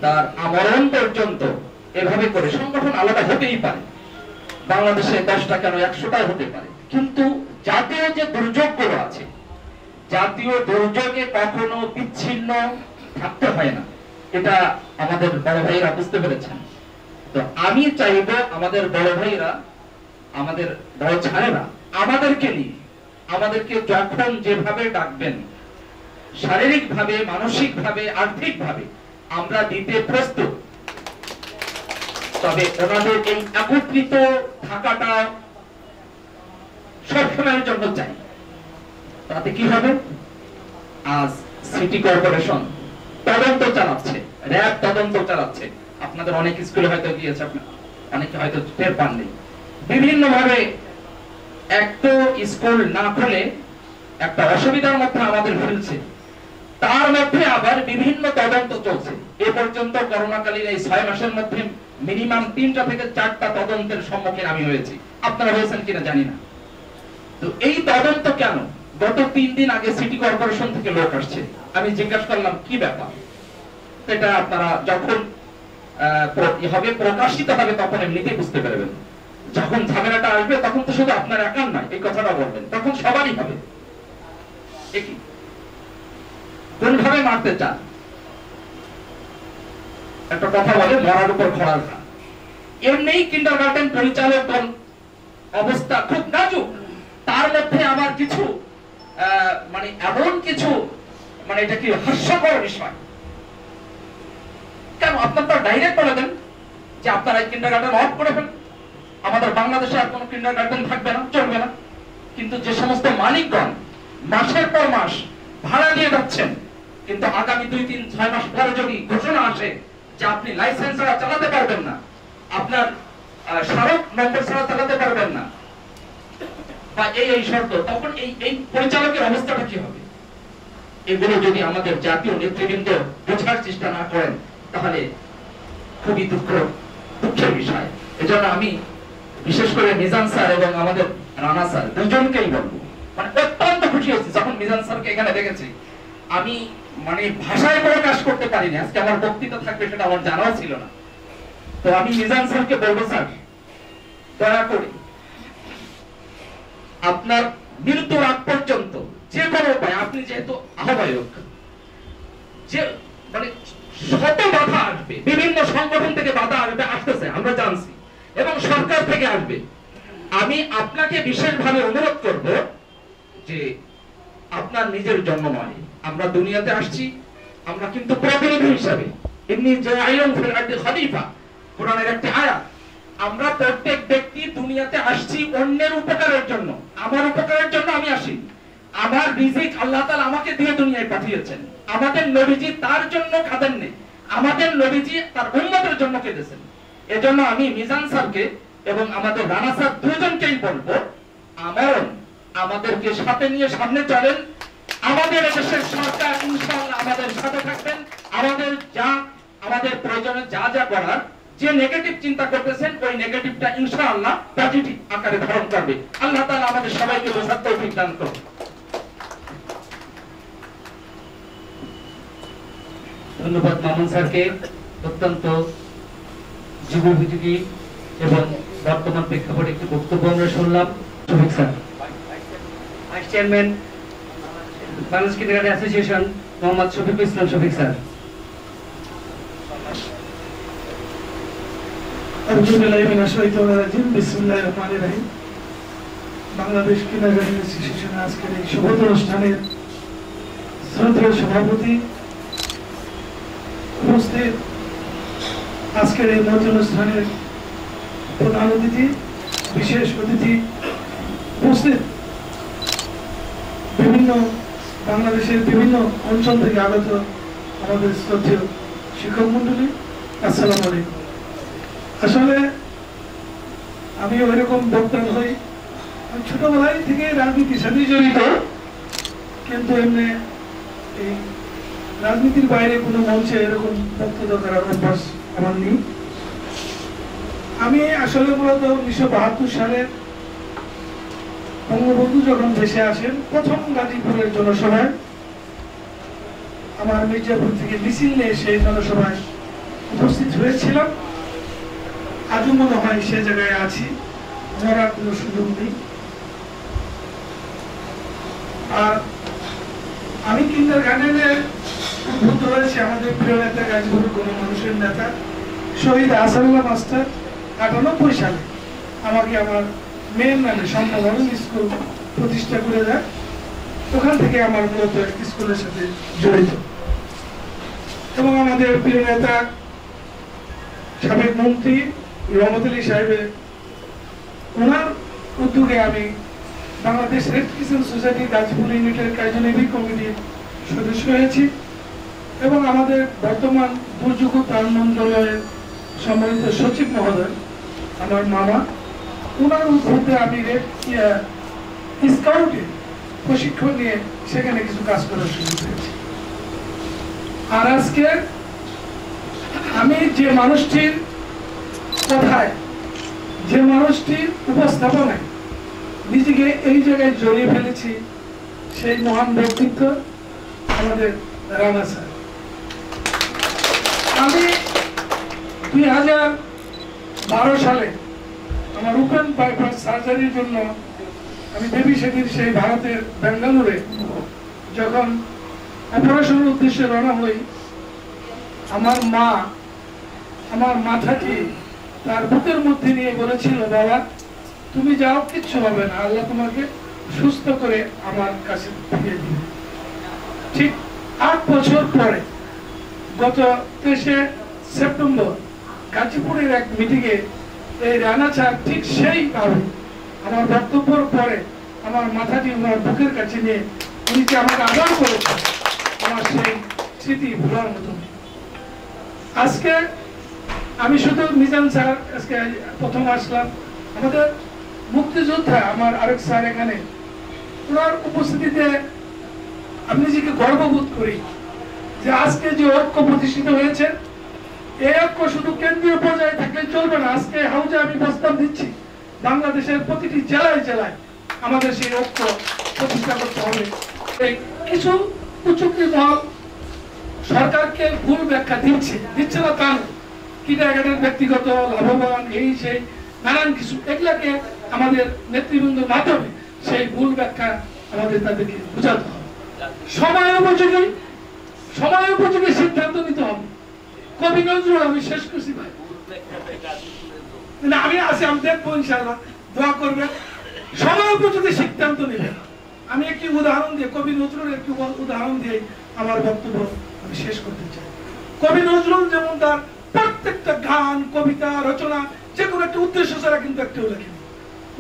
তার আমরণ পর্যন্ত এভাবে করে, সংগঠন আলাদা হতেই পারে, বাংলাদেশে 10টা কেন 100টা হতে পারে, কিন্তু জাতীয় যে দুর্যোগগুলো আছে, জাতীয় দুর্যোগে কখনো বিচ্ছিন্ন থাকতে হয় না, এটা আমাদের বড় ভাইরা বুঝতে পেরেছেন। তো আমি চাইবো আমাদের বড় ভাইরা, আমাদের বড় ছাড়েরা আমাদেরকে নিয়ে, আমাদেরকে যখন যেভাবে ডাকবেন, শারীরিক ভাবে, মানসিক ভাবে, আর্থিক ভাবে আমরা দিতে প্রস্তুত। তবে ওনাদের এই একত্রিত থাকাটা সবসময়ের জন্য চাই। তাতে কি হবে, আজ সিটি কর্পোরেশন তদন্ত চালাচ্ছে, র্যাব তদন্ত চালাচ্ছে, আপনাদের অনেক স্কুলে হয়তো গিয়েছে, অনেকে হয়তো টের পাননি। বিভিন্ন ভাবে এক তো স্কুল না খুলে একটা অসুবিধার মধ্যে আমাদের ফেলছে, তার মধ্যে আবার বিভিন্ন তদন্ত চলছে। এ পর্যন্ত করোনাকালীন এই 6 মাসের মধ্যে মিনিমাম 3টা থেকে 4টা তদন্তের সম্মুখীন আমি হয়েছি, আপনারা হয়েছেন কিনা জানি না। তো এই তদন্ত কেন? গত 3 দিন আগে সিটি কর্পোরেশন থেকে লোক আসছে, আমি জিজ্ঞাসা করলাম কি ব্যাপার। এটা আপনারা যখন হবে প্রকাশিত হবে তখন এমনিতেই বুঝতে পারবেন। যখন ঝামেলাটা আসবে তখন তো শুধু আপনার একার নয়, এই কথাটা বলবেন, তখন সবারই হবে। কোনভাবে মারতে চান? একটা কথা বলে, মরার উপর খড়ার ঘা। এমনিই কিন্ডারগার্টেন পরিচালক অবস্থা খুব নাজুক, তার মধ্যে আবার কিছু মানে এমন কিছু, মানে এটা কি হাস্যকর বিষয়। কেন আপনারা ডাইরেক্ট বলে দেন যে আপনারা এই কিন্ডারগার্টেন অফ করে ফেলেন, আমাদের বাংলাদেশে আর কোনো কিন্ডারগার্টেন থাকবে না, চলবে না। কিন্তু যে সমস্ত মালিকগণ মাসের পর মাস ভাড়া দিয়ে যাচ্ছেন, কিন্তু আগামী 2-3-6 মাস পরে যদি ঘোষণা আসে যে আপনি লাইসেন্স ছাড়া চালাতে পারবেন না, আপনার স্মারক নম্বর ছাড়া চালাতে পারবেন না, বা এই শর্ত, তখন এই পরিচালকের অবস্থাটা কি হবে? এগুলো যদি আমাদের জাতীয় নেতৃবৃন্দ বোঝার চেষ্টা না করেন তাহলে খুবই দুঃখের বিষয়। এজন্য আমি বিশেষ করে মিজান স্যার এবং আমাদের রানা স্যার দুজনকেই বলবো, মানে অত্যন্ত খুশি হয়েছি যখন মিজান স্যারকে এখানে দেখেছি। আমি মানে ভাষায় প্রকাশ করতে পারিনি, আজকে আমার বক্তৃতা থাকবে সেটা আমার জানাও ছিল না। তো আমি মিজান স্যারকে বলবো, স্যার দয়া করে আপনার মৃত্যুর আগ পর্যন্ত যে কোনো উপায়, আপনি যেহেতু আহ্বায়ক, যে মানে শত বাধা আসবে, বিভিন্ন সংগঠন থেকে বাধা আসবে, আসতেছে আমরা জানছি, এবং সরকার থেকে আসবে। আমি আপনাকে বিশেষভাবে অনুরোধ করব যে আপনার নিজের জন্য নয়, আমরা দুনিয়াতে আসছি, আমরা কিন্তু প্রতিনিধি হিসাবে, ইন্নী জাইলুন ফিল আরদি খলিফা, কোরআনের একটি আয়াত। আমরা প্রত্যেক ব্যক্তি দুনিয়াতে আসছি অন্যের উপকারের জন্য, আমার উপকারের জন্য আমি আসি। আমার রিজিক আল্লাহ তাআলা আমাকে দিয়ে দুনিয়ায় পাঠিয়েছেন। আমাদের নবীজি তার জন্য কাঁদেননি, আমাদের নবীজি তার উম্মতের জন্য কেঁদেছেন। এজন্য আমি মিজান স্যারকে এবং আমাদের রানা স্যার দুজনকেই বলবো, আমাদেরকে সাথে নিয়ে সামনে চলেন। আমাদের দেশের সরকার ইনশাআল্লাহ আমাদের সাথে থাকবেন। আমাদের প্রয়োজনে যা করার, যে নেগেটিভ চিন্তা করতেছেন ওই নেগেটিভটা ইনশাআল্লাহ পজিটিভ আকারে ধারণ করবে। আল্লাহ তাআলা আমাদের সবাইকে বোঝার তৌফিক দান করুন। ধন্যবাদ মামুন স্যারকে, অত্যন্ত যুগোপযোগী এবং বর্তমান প্রেক্ষাপটে একটি বক্তব্য আমরা শুনলাম। Shafiq sir, vice chairman Bangladesh kindergarten association Mohammad Shafiqul Islam Shafiq sir. Bangladesh kindergarten association আজকের এই শপথ অনুষ্ঠানের শ্রদ্ধেয় সভাপতি উপস্থিত, আজকের এই মঞ্চ অনুষ্ঠানের প্রধান অতিথি, বিশেষ অতিথি উপস্থিত, বিভিন্ন বাংলাদেশের বিভিন্ন অঞ্চল থেকে আগত আমাদের শ্রদ্ধেয় শিক্ষক মন্ডলী, আসসালামু আলাইকুম। আসলে আমি ওইরকম বক্তা হই, আমি ছোটবেলায় থেকে রাজনীতির সাথে জড়িত, কিন্তু এমনি এই রাজনীতির বাইরে কোনো মঞ্চে এরকম বক্তৃতা করার অভ্যাস আমার নেই। আমি আসলে মূলত 1972 সালে বঙ্গবন্ধু যখন দেশে আসেন, প্রথম গাজীপুরের জনসভায়, আমার মির্জাপুর থেকে মিছিল নিয়ে সেই জনসভায় উপস্থিত হয়েছিলাম। আজও মনে হয় সে জায়গায় আছি, মরার কোনো সুযোগ নেই। আর আমি কিন্ডারগার্টেনে উদ্বুদ্ধ হয়েছি আমাদের প্রিয় নেতা, গাজীপুরের কোনো মানুষের নেতা শহীদ আসাদুল্লাহ মাস্টার 98 সালে আমাকে আমার মেয়ের নামে সম্পাদন স্কুল প্রতিষ্ঠা করে দেয়। ওখান থেকে আমার মূলত স্কুলের সাথে জড়িত, এবং আমাদের প্রিয় নেতা সাবেক মন্ত্রী রহমত আলী সাহেবের ওনার উদ্যোগে আমি Bangladesh red crescent society Gazipur ইউনিটের কার্যনির্বাহী কমিটির সদস্য হয়েছি, এবং আমাদের বর্তমান দুর্যোগ ত্রাণ মন্ত্রণালয়ের সম্মানিত সচিব মহোদয় আমার মামা, ওনার উদ্যোগে আমি রেড স্কাউটে প্রশিক্ষণ নিয়ে সেখানে কিছু কাজ করার সুযোগ পেয়েছি। আর আজকে আমি যে মানুষটির কথায়, যে মানুষটির উপস্থাপনায় নিজেকে এই জায়গায় জড়িয়ে ফেলেছি, সেই মহান ব্যক্তিত্ব আমাদের রানা স্যার। আমি 2012 সালে আমার ওপেন বাইপাস সার্জারির জন্য আমি দেবী সেদিন সেই ভারতের বেঙ্গালুরে যখন অপারেশনের উদ্দেশ্যে রওনা হই, আমার মা আমার মাথাটি তার বুকের মধ্যে নিয়ে বলেছিল, বাবা তুমি যাও, কিচ্ছু হবে না, আল্লাহ তোমাকে সুস্থ করে আমার কাছে ফিরিয়ে দিবে। ঠিক 8 বছর পরে গত 23 সেপ্টেম্বর গাজীপুরের এক মিটিংয়ে এই রানা স্যার ঠিক সেইভাবে আমার বক্তব্যের পরে আমার মাথাটি ওনার বুকের কাছে নিয়ে উনি যে আমাকে আদর করেছেন, আমার সেই স্মৃতি ভোলার মতো। আজকে আমি শুধু মিজান স্যার আজকে প্রথম আসলাম, আমাদের মুক্তিযোদ্ধা আমার আরেক স্যার এখানে, ওনার উপস্থিতিতে আমি নিজেকে গর্ববোধ করি যে আজকে যে ঐক্য প্রতিষ্ঠিত হয়েছে, এই ঐক্য শুধু কেন্দ্রীয় পর্যায়ে থাকলে চলবে না। আজকে হাউজে আমি প্রস্তাব দিচ্ছি বাংলাদেশের প্রতিটি জেলায় জেলায় আমাদের সেই ঐক্য প্রতিষ্ঠা করতে হবে। এই কিছু কুচক্রী মহল সরকারকে ভুল ব্যাখ্যা দিচ্ছে না তা কিডাগার্ডের ব্যক্তিগত লাভবান এই সেই নানান কিছু, এগুলাকে আমাদের নেতৃবৃন্দের মাধ্যমে সেই ভুল ব্যাখ্যা আমাদের তাদেরকে বোঝাতে হবে। সময় উপযোগী সিদ্ধান্ত নিতে হবে। কবি নজরুল, আমি শেষ করছি ভাই, আমি আছি, আমি দেখবো ইনশাআল্লাহ, দোয়া করবেন, সময় উপযোগী সিদ্ধান্ত নেবেন। আমি একটি উদাহরণ দিয়ে, কবি নজরুল একটি উদাহরণ দিয়ে আমার বক্তব্য আমি শেষ করতে চাই। কবি নজরুল যেমন তার প্রত্যেকটা গান, কবিতা, রচনা যে কোনো একটা উদ্দেশ্য ছাড়া কিন্তু একটাও লেখেন।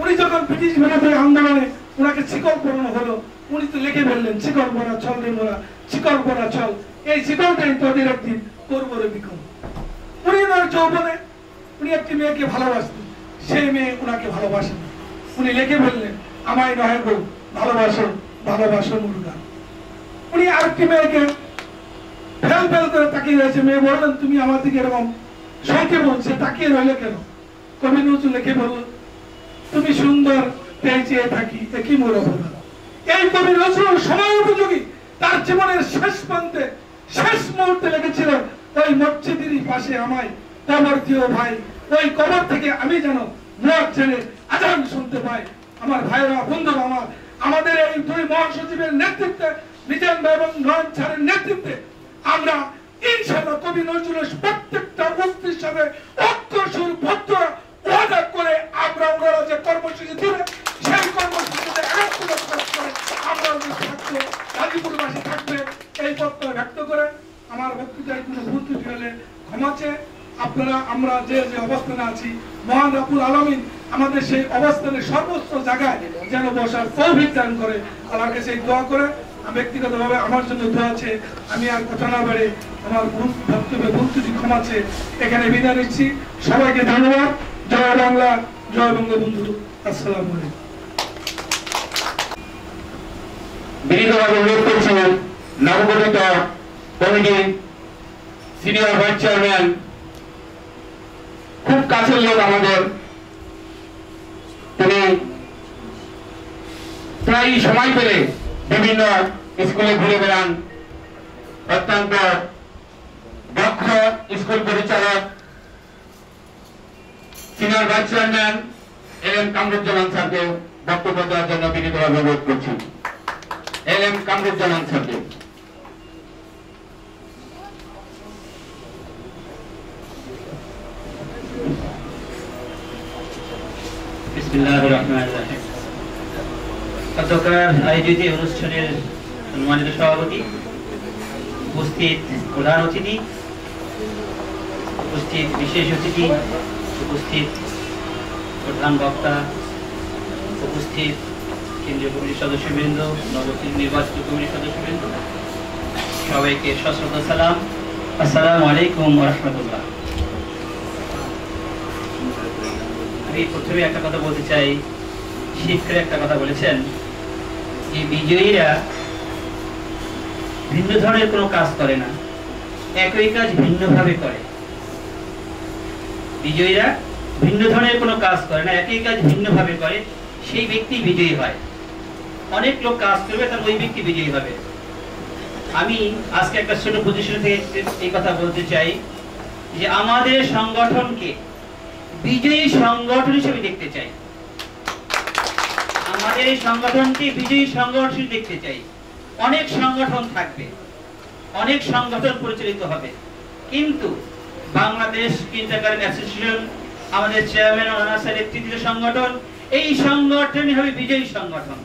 উনি যখন ব্রিটিশ বিরোধী আন্দোলনে ওনাকে শিকল পরানো হলো, উনি তো লিখে ফেললেন, শিকল পরা চল রে মোরা, শিকল পরা চল, এই শিকলটাই তোদের একদিন করবো রে বিকল। উনি ওনার যৌবনে উনি একটি মেয়েকে ভালোবাসতেন, সেই মেয়ে ওনাকে ভালোবাসেন, উনি লিখে ফেললেন আমায় নয় গো ভালোবাসো ভালোবাসো মুরুগা। উনি আরেকটি মেয়েকে ফেল করে তাকিয়ে রয়েছে, মেয়ে বললেন তুমি আমার দিকে এরকম সংক্ষেপ বলছে, তাকিয়ে রইলে কেন? কবি নজরুল লিখে বলল তুমি সুন্দর চেয়ে থাকি একই মোর অপরাধ। এই কবি নজরুল সময় উপযোগী তার জীবনের শেষ প্রান্তে শেষ মুহূর্তে লিখেছিলেন ওই মসজিদেরই পাশে আমায় কবর দিও ভাই, ওই কবর থেকে আমি যেন মুয়াজ্জিনের আজান শুনতে পাই। আমার ভাইরা, বন্ধুরা, আমাদের এই দুই মহাসচিবের নেতৃত্বে, মিজান ভাই এবং নয়ন স্যারের নেতৃত্বে আমরা ইনশাআল্লাহ কবি নজরুলের প্রত্যেকটা উক্তির সাথে অক্ষরসুর ভদ্র ওয়াদা করে আমরা ওনারা যে কর্মসূচি দিবে সেই কর্মসূচিতে আমরা থাকবো, গাজীপুরবাসী থাকবে, এই প্রত্যয় ব্যক্ত করে আমার বক্তৃতায় কোনো ভুল ত্রুটি হলে ক্ষমা চেয়ে আপনারা আমরা যে যে অবস্থানে আছি, মহান রব্বুল আলামিন আমাদের সেই অবস্থানের সর্বোচ্চ জায়গায় যেন বসার তৌফিক দান করে, আল্লাহর কাছে দোয়া করে ব্যক্তিগতভাবে আমার জন্য দোয়া আছে। আমি আর কথা না বাড়ে আমার বক্তব্যে ভুল ত্রুটি ক্ষমা চেয়ে এখানে বিদায় নিচ্ছি। সবাইকে ধন্যবাদ। জয় বাংলা, জয় বঙ্গবন্ধু। আসসালামু আলাইকুম। বিনীতভাবে অনুরোধ করছি নবগঠিত কমিটি সিনিয়র ভাইস চেয়ারম্যান, খুব কাছের লোক আমাদের, তিনি প্রায় সময় পেলে বিভিন্ন স্কুলে ঘুরে বেড়ান, অত্যন্ত দক্ষ স্কুল পরিচালক, সিনিয়র ভাইস চেয়ারম্যান এলএম কামরুজ্জামান স্যারকে বক্তব্য দেওয়ার জন্য বিনীতভাবে অনুরোধ করছি। এলএম কামরুজ্জামান স্যারকে। বিসমিল্লাহির রহমানির রহিম। গতকাল আয়োজিত অনুষ্ঠানের সম্মানিত সভাপতি, উপস্থিত প্রধান অতিথি, উপস্থিত বিশেষ অতিথি, উপস্থিত প্রধান বক্তা, উপস্থিত কেন্দ্রীয় কমিটির সদস্যবৃন্দ, নবনির্বাচিত কমিটির সদস্যবৃন্দ, সবাইকে সশ্রদ্ধ সালাম। আসসালামু আলাইকুম ওয়া রাহমাতুল্লাহ। আমি প্রথমে একটা কথা বলতে চাই, শিক্ষকের একটা কথা বলেছেন যে বিজয়ীরা ভিন্ন ধরনের কোনো কাজ করে না, একই কাজ ভিন্নভাবে করে। বিজয়ীরা ভিন্ন ধরনের কোনো কাজ করে না, একই কাজ ভিন্নভাবে করে, সেই ব্যক্তি বিজয়ী হয়। অনেক লোক কাজ করবে, তার ওই ব্যক্তি বিজয়ী হবে। আমি আজকে একটা ছোট পজিশন থেকে এই কথা বলতে চাই যে আমাদের সংগঠনকে বিজয়ী সংগঠন হিসেবে দেখতে চাই, আমাদের এই সংগঠনকে বিজয়ী সংগঠন হিসেবে দেখতে চাই। অনেক সংগঠন থাকবে, অনেক সংগঠন পরিচালিত হবে, কিন্তু বাংলাদেশ কিন্ডারগার্টেন অ্যাসোসিয়েশন, আমাদের চেয়ারম্যান ওনার স্যারের তৃতীয় সংগঠন, এই সংগঠনই হবে বিজয়ী সংগঠন।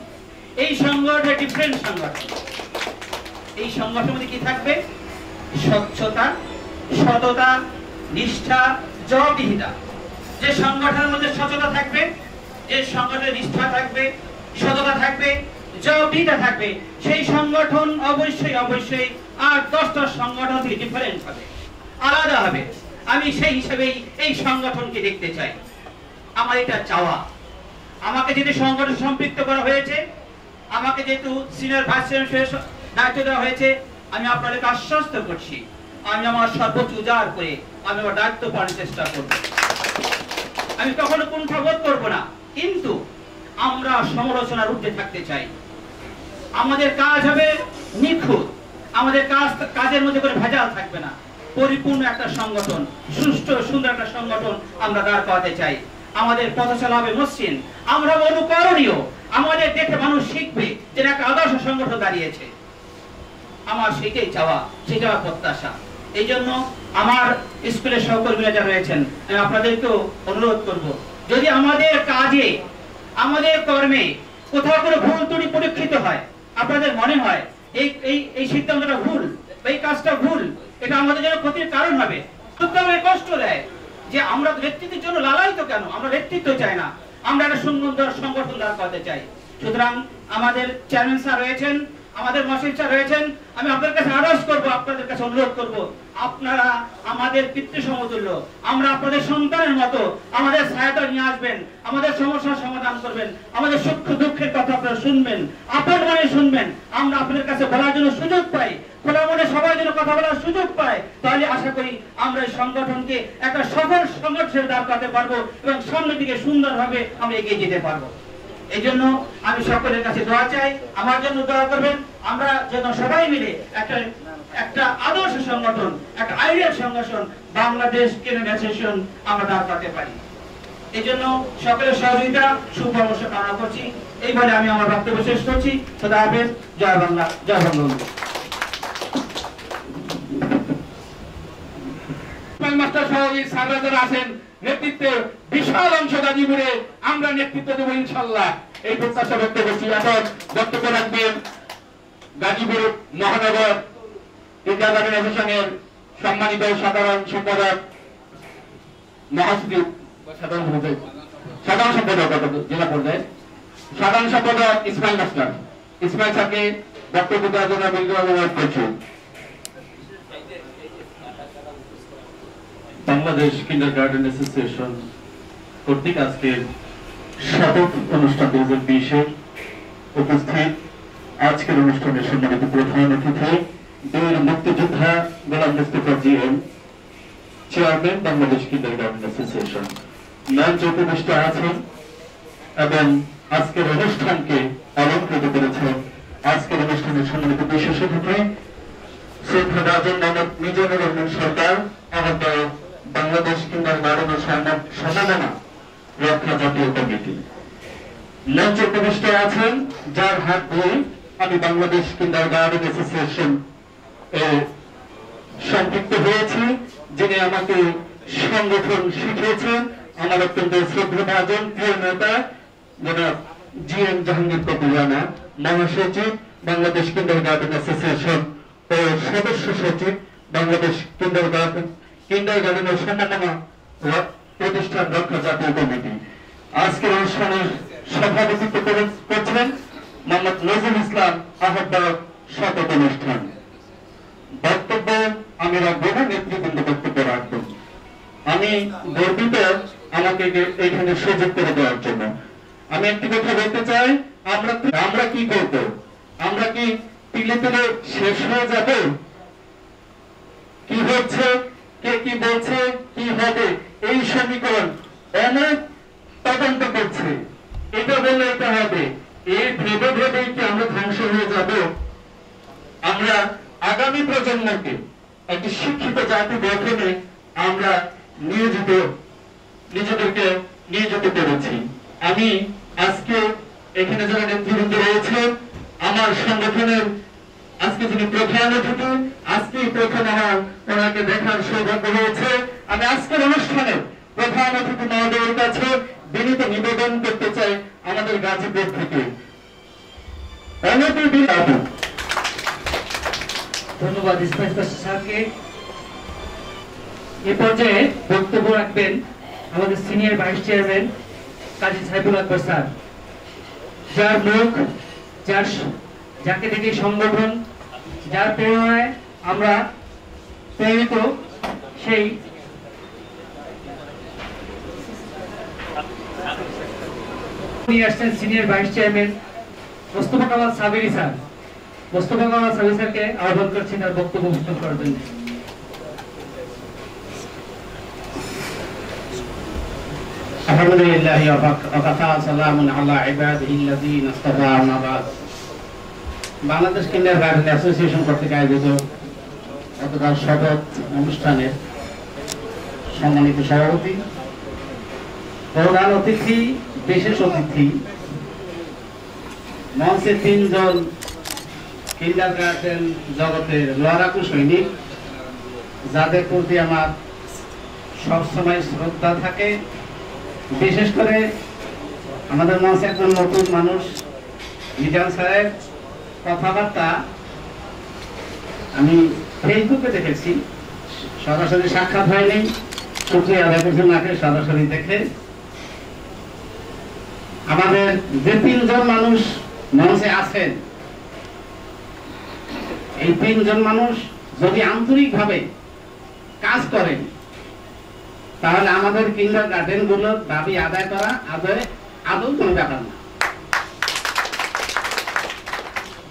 এই সংগঠন ডিফারেন্ট সংগঠন। এই সংগঠনের মধ্যে কি থাকবে? স্বচ্ছতা, সততা, নিষ্ঠা, জবাবদিহিতা। যে সংগঠনের মধ্যে স্বচ্ছতা থাকবে, যে সংগঠনের নিষ্ঠা থাকবে, সততা থাকবে, জবাবদিহিতা থাকবে, সেই সংগঠন অবশ্যই অবশ্যই আর 10টা সংগঠন থেকে ডিফারেন্ট হবে, আলাদা হবে। আমি সেই হিসেবেই এই সংগঠনকে দেখতে চাই। আমার এটা চাওয়া। আমাকে যেহেতু সংগঠন সম্পৃক্ত করা হয়েছে, আমাকে যেহেতু সিনিয়র ভাইস চেয়ারম্যান দায়িত্ব দেওয়া হয়েছে, আমি আপনাদেরকে আশ্বস্ত করছি আমি আমার সর্বোচ্চ উজাড় করে আমি আমার দায়িত্ব পালনের চেষ্টা করব। আমি কখনো কুণ্ঠাবোধ করব না, কিন্তু আমরা সমালোচনার ঊর্ধ্বে থাকতে চাই। আমাদের কাজ হবে নিখুঁত, আমাদের কাজের মধ্যে কোনো ভেজাল থাকবে না। পরিপূর্ণ একটা সংগঠন, সুষ্ঠু সুন্দর একটা সংগঠন আমরা দাঁড় করাতে চাই। আমাদের পথচলা হবে মসৃণ, আমরা অনুকরণীয়, আমাদের দেখে মানুষ শিখবে যে একটা আদর্শ সংগঠন দাঁড়িয়েছে। আমার সেটাই চাওয়া, সেটা আমার প্রত্যাশা। এই জন্য আমার স্কুলের সহকর্মীরা যারা রয়েছেন, আমি আপনাদেরকেও অনুরোধ করব, যদি আমাদের কাজে আমাদের কর্মে কোথাও কোনো ভুল ত্রুটি পরীক্ষিত হয়, আপনাদের মনে হয় এই সিদ্ধান্তটা ভুল, এই কাজটা ভুল, এটা আমাদের জন্য ক্ষতির কারণ হবে, কষ্ট দেয় যে আমরা নেতৃত্বের জন্য লালায়িত কেন, আমরা নেতৃত্ব চাই না, আমরা একটা সুন্দর সংগঠন দাঁড় করাতে চাই। সুতরাং আমাদের চেয়ারম্যান স্যার রয়েছেন, আমাদের মহাসচিব স্যার রয়েছেন, আমি আপনাদের কাছে আরজ করব, আপনাদের কাছে অনুরোধ করব, আপনারা আমাদের পিতৃ সমতুল্য, আমরা আপনাদের সন্তানের মতো আমাদের সহায়তা নিয়ে আসবেন, আমাদের সমস্যার সমাধান করবেন, আমাদের সুখ দুঃখের কথা আপনারা শুনবেন, আপন মনে শুনবেন, আমরা আপনাদের কাছে বলার জন্য সুযোগ পাই, খোলা মনে সবার জন্য কথা বলার সুযোগ পাই, তাহলে আশা করি আমরা এই সংগঠনকে একটা সফল সংগঠন দাঁড় করাতে পারবো এবং সামনের দিকে সুন্দরভাবে আমরা এগিয়ে যেতে পারবো। এই জন্য আমি সকলের কাছে দোয়া চাই, আমার জন্য দোয়া করবেন, আমরা যেন সবাই মিলে একটা আদর্শ সংগঠন, একটা আইডিয়াল সংগঠন বাংলাদেশ কেন্দ্র অ্যাসোসিয়েশন আমরা দাঁড় করাতে পারি। এই জন্য সকলের সহযোগিতা সুপরামর্শ কামনা করছি। এই বলে আমি আমার বক্তব্য শেষ করছি। খোদা হাফেজ। জয় বাংলা, জয় বঙ্গবন্ধু। মাস্টার সহ এই স্যাররা যারা আছেন নেতৃত্বে বিশাল অংশ গাজীপুরে আমরা নেতৃত্ব দেব ইনশাল্লাহ, এই প্রত্যাশা ব্যক্ত করছি। এখন বক্তব্য রাখবেন গাজীপুর মহানগর কিন্ডারগার্টেন অ্যাসোসিয়েশনের সম্মানিত সাধারণ সম্পাদক মহাসচিব, সাধারণ সম্পাদক জেলা পর্যায়ে সাধারণ সম্পাদক ইসমাইল মাস্টার। ইসমাইল স্যারকে বক্তব্য দেওয়ার জন্য অনুরোধ করছি। বাংলাদেশ কিন্ডারগার্টেন অ্যাসোসিয়েশন কর্তৃক আজকের শপথ অনুষ্ঠান 2020-এর উপস্থিত আজকের অনুষ্ঠানের সম্মানিত প্রধান অতিথি বীর মুক্তিযোদ্ধা Golam Mustafa GM, chairman Bangladesh kindergarten association, মঞ্চে উপবিষ্ট আছেন এবং আজকের অনুষ্ঠানকে অলংকৃত করেছেন আজকের অনুষ্ঠানের সম্মানিত বিশেষ অতিথি শ্রদ্ধা রাজন মোহাম্মদ মিজানুর রহমান সরকার, আহ্বায়ক বাংলাদেশ কিন্ডারগার্টেনের সম্মাননা রক্ষা জাতীয় কমিটি। মঞ্চে উপবিষ্ট আছেন যার হাত দিয়ে আমি বাংলাদেশ কিন্ডারগার্টেন অ্যাসোসিয়েশন সম্পৃক্ত হয়েছি, যিনি আমাকে সংগঠন শিখিয়েছেন, আমার অত্যন্ত শ্রদ্ধাভাজন প্রিয় নেতা জনাব জিএম জাহাঙ্গীর কবির রানা, মহাসচিব বাংলাদেশ কিন্ডারগার্টেন অ্যাসোসিয়েশন ও সদস্য সচিব বাংলাদেশ কিন্ডারগার্টেনের সম্মাননা প্রতিষ্ঠান রক্ষা জাতীয় কমিটি। আজকের অনুষ্ঠানের সভাপতিত্ব করছেন মোহাম্মদ নজরুল ইসলাম, আহ্বায়ক শপথ অনুষ্ঠান। বক্তব্য আমি রাখবো না, নেতৃবৃন্দ বক্তব্য রাখবেন। আমি গর্বিত আমাকে এখানে সুযোগ করে দেওয়ার জন্য। আমি একটি কথা বলতে চাই, আমরা কি করব? আমরা কি তিলে তিলে শেষ হয়ে যাবে? কি হচ্ছে, কে কি বলছে, কি হবে, এই সমীকরণ অনেক তদন্ত করছে, এটা বললে এটা হবে, এই ভেবে ভেবেই কি আমরা ধ্বংস হয়ে যাব? আমরা আগামী প্রজন্মকে একটি শিক্ষিত জাতি গঠনে আমরা নিজেদেরকে নিয়োজিত করেছি। আমি আজকে এখানে যারা নেতৃবৃন্দ রয়েছে, আমার সংগঠনের আজকে যিনি প্রধান অতিথি, আজকে প্রথম আমার ওনাকে দেখার সৌভাগ্য হয়েছে। আমি আজকের অনুষ্ঠানে প্রধান অতিথি মহোদয়ের কাছে বিনীত নিবেদন করতে চাই আমাদের গাজীপুর থেকে। ধন্যবাদ ইসমাইল স্যারকে। এ পর্যায়ে বক্তব্য রাখবেন আমাদের সিনিয়র ভাইস চেয়ারম্যান কাজী সাইফুল আকবর স্যার, যার মুখ, যাকে দেখে সংগঠন, যার প্রেরণায় আমরা প্রেরিত, সেই নিয়ে আসছেন senior vice chairman Mostafa Kamal Sabri sir. Mostafa Kamal Sabri স্যারকে আহ্বান করছি তার বক্তব্য উপস্থাপন করার জন্য। আলহামদুলিল্লাহ ওয়া কাফা সালামুন আলা ইবাদিহিল্লাযীনা ইসতাফা আম্মা বা'দ। বাংলাদেশ কিন্ডারগার্টেন অ্যাসোসিয়েশন কর্তৃক আয়োজিত গতকাল শপথ অনুষ্ঠানের সম্মানিত সভাপতি, প্রধান অতিথি, বিশেষ অতিথি, মঞ্চে 3 জন কিন্ডারগার্টেন জগতের লড়াকু সৈনিক, যাদের প্রতি আমার সবসময় শ্রদ্ধা থাকে। বিশেষ করে আমাদের মঞ্চে একজন নতুন মানুষ মিজান স্যারের কথাবার্তা আমি ফেসবুকে দেখেছি, সরাসরি সাক্ষাৎ হয়নি, শুকরিয়া আদায় করছি নাকে সরাসরি দেখে। আমাদের যে 3 জন মানুষ মঞ্চে আছেন, এই 3 জন মানুষ যদি আন্তরিকভাবে কাজ করেন তাহলে আমাদের কিন্ডারগার্টেন গুলোর দাবি আদায় করা আদৌ কোনো ব্যাপার না।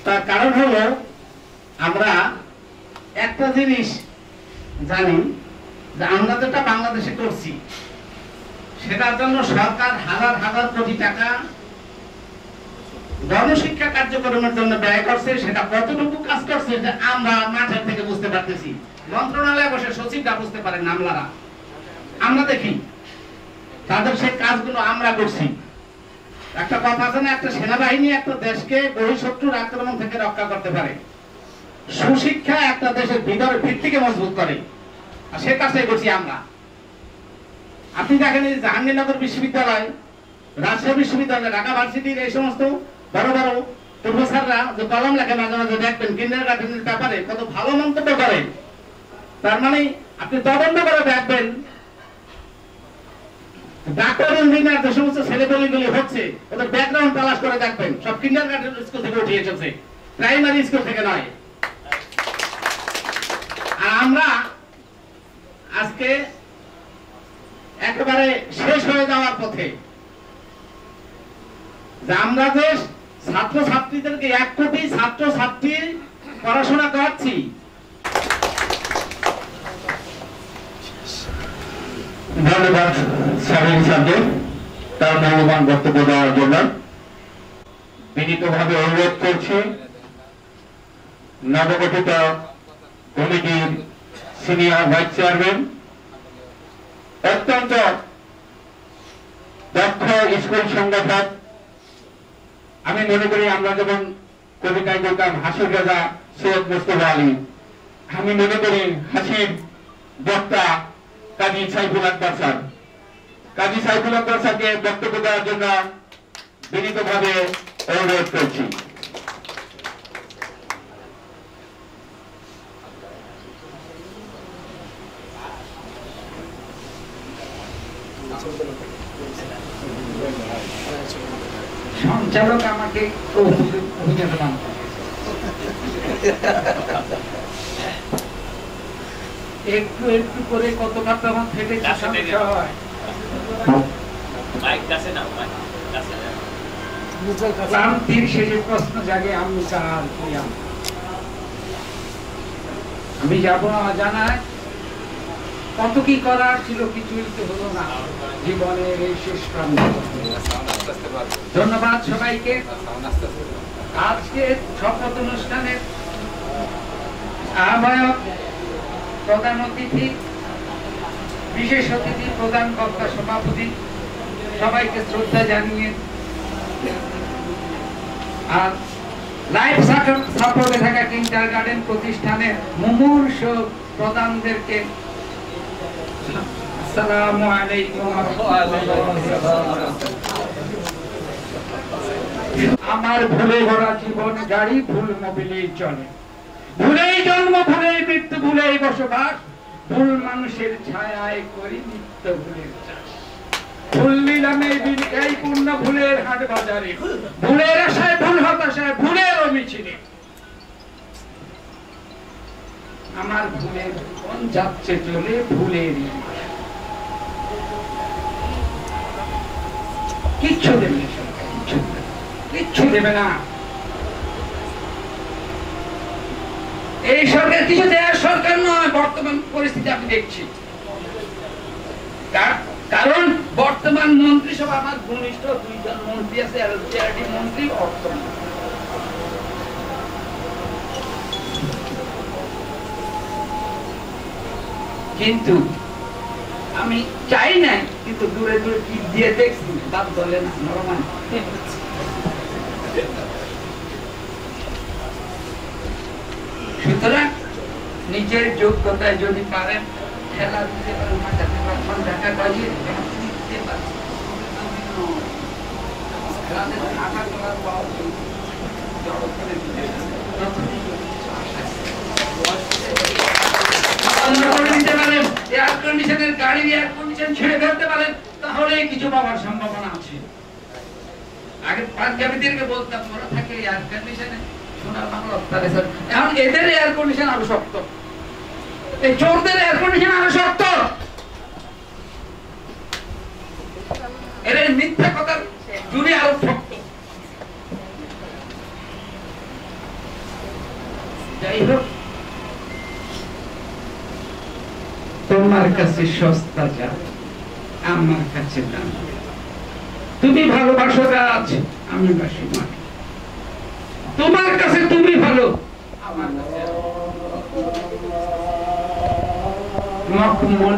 তার কারণ হলো আমরা একটা জিনিস জানি যে আমরা যেটা বাংলাদেশে করছি সেটার জন্য সরকার হাজার হাজার কোটি টাকা গণশিক্ষা কার্যক্রমের জন্য ব্যয় করছে। সেটা কতটুকু কাজ করছে যে আমরা মাঠের থেকে বুঝতে পারতেছি, মন্ত্রণালয়ে বসে সচিবরা বুঝতে পারেন, আমলারা আমরা দেখি তাদের সেই কাজগুলো আমরা করছি। একটা কথা আছে না, একটা সেনাবাহিনী একটা দেশকে বহিঃশত্রুর আক্রমণ থেকে রক্ষা করতে পারে, সুশিক্ষা একটা দেশের ভিত্তিকে মজবুত করে, আর সে কাজটাই করছি আমরা। আপনি দেখেন জাহাঙ্গীরনগর বিশ্ববিদ্যালয়, রাজশাহী বিশ্ববিদ্যালয়, ঢাকা ভার্সিটির এই সমস্ত বড় বড় প্রফেসররা যে কলম লেখে মাঝে মাঝে দেখবেন কিন্ডারগার্টেনের ব্যাপারে কত ভালো মন্তব্য করে। তার মানে আপনি তদন্ত করে দেখবেন ডাক্তার ইঞ্জিনিয়ার যে সমস্ত ছেলেপেলেগুলি হচ্ছে ওদের ব্যাকগ্রাউন্ড তালাশ করে দেখবেন, সব কিন্ডারগার্টেন স্কুল থেকে উঠে এসেছে, প্রাইমারি স্কুল থেকে নয়। আর আমরা আজকে একেবারে শেষ হয়ে যাওয়ার পথে, যে আমরা যে ছাত্র ছাত্রীদেরকে 1 কোটি ছাত্র ছাত্রী পড়াশোনা করাচ্ছি, ধন্যবাদ সাবির স্যারকে তার মূল্যবান বক্তব্য দেওয়ার জন্য। বিনীতভাবে অনুরোধ করছি নবগঠিত কমিটির সিনিয়র ভাইস চেয়ারম্যান, অত্যন্ত দক্ষ স্কুল সংগঠক, আমি মনে করি আমরা যেমন কবিতায় বলতাম হাসির রাজা সৈয়দ মুস্তফা আলী, আমি মনে করি হাসির বক্তা কাজী সাইফুল আকবর স্যার। কাজী সাইফুল আকবর স্যারকে বক্তব্য দেওয়ার জন্য বিনীতভাবে অনুরোধ করছি। সঞ্চালক আমাকে অভিজ্ঞতা একটু একটু করে কত কাপ আমার ফেটে হয়। ক্লান্তির শেষে প্রশ্ন জাগে আমি কার করিয়াম। আমি যাব জানায় কত কি করার ছিল, কিছুই তো হলো না জীবনের এই শেষ প্রান্ত। ধন্যবাদ সবাইকে। আজকে শপথ অনুষ্ঠানের আহ্বায়ক, প্রধান অতিথি, বিশেষ অতিথি, প্রধান বক্তা, সভাপতি, সবাইকে শ্রদ্ধা জানিয়ে আর লাইফ সাপোর্টে থাকা কিন্ডারগার্টেন প্রতিষ্ঠানের মুমূর্ষ প্রধানদেরকে আসসালামু আলাইকুম। আমার ভুলে ভরা জীবন গাড়ি, ভুল মোবিলেই চলে, ভুলেই জন্ম, ভুলেই মৃত্যু, ভুলেই বসবাস, ভুল মানুষের ছায়ায় করি নিত্য ভুলের চাষ। ভুল নিলামে এই পূর্ণ ভুলের হাট বাজারে, ভুলের আশায়, ভুল হতাশায়, ভুলের মিছিলে আমার ভুলের জীবন যাচ্ছে চলে, ভুলের কিচ্ছু দেবে কিচ্ছু দেবে না। এই সরকার কিছু দেওয়ার সরকার নয়, বর্তমান পরিস্থিতি আমি দেখছি। কারণ বর্তমান মন্ত্রিসভা আমার ঘনিষ্ঠ 2 জন মন্ত্রী আছে, এলজিআরডি মন্ত্রী, অর্থমন্ত্রী। কিন্তু আমি চাই না, কিন্তু দূরে দূরে টিপ দিয়ে দেখছি, বাদ বলে না নরমান। সুতরাং নিজের যোগ্যতায় যদি পারেন খেলা দিতে পারেন, টাকা বাজিয়ে দিতে পারেন। এয়ার কন্ডিশনের গাড়ির এয়ার কন্ডিশন ছেড়ে ফেলতে পারেন, তাহলে কিছু পাওয়ার সম্ভাবনা আছে। আগে পাঞ্জাবিদেরকে বলতাম ওরা থাকে এয়ার কন্ডিশনে, সোনার বাংলা। এখন এদের এয়ার কন্ডিশন আরো শক্ত, এই চোরদের এয়ার কন্ডিশন আরো শক্ত। এদের মিথ্যা কথার জুড়ে আরো শক্ত। যাই হোক, তোমার কাছে সস্তা যা, আমার কাছে দাম। তুমি ভালোবাসো গাছ, আমি বাসি মাটি। তোমার কাছে তুমি ভালো, আমার কাছে মখমল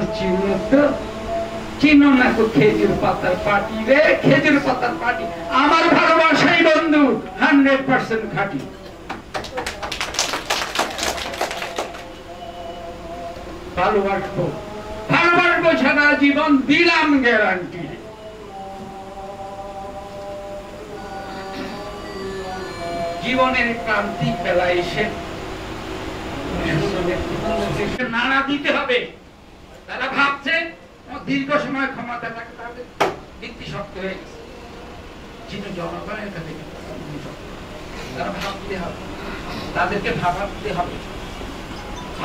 চিনো না তো খেজুর পাতার পাটি রে, খেজুর পাতার পাটি। আমার ভালোবাসাই বন্ধু 100% খাঁটি। ভালোবাসবো সারা জীবন, দিলাম গ্যারান্টি। জীবনের প্রান্তিক বেলা এসে নাড়া দিতে হবে। তারা ভাবছে দীর্ঘ সময় ক্ষমতা থাকে, তাদের ভিত্তি শক্ত হয়ে গেছে, কিন্তু জনগণের কাছে তারা ভাবতে হবে, তাদেরকে ভাবাতে হবে।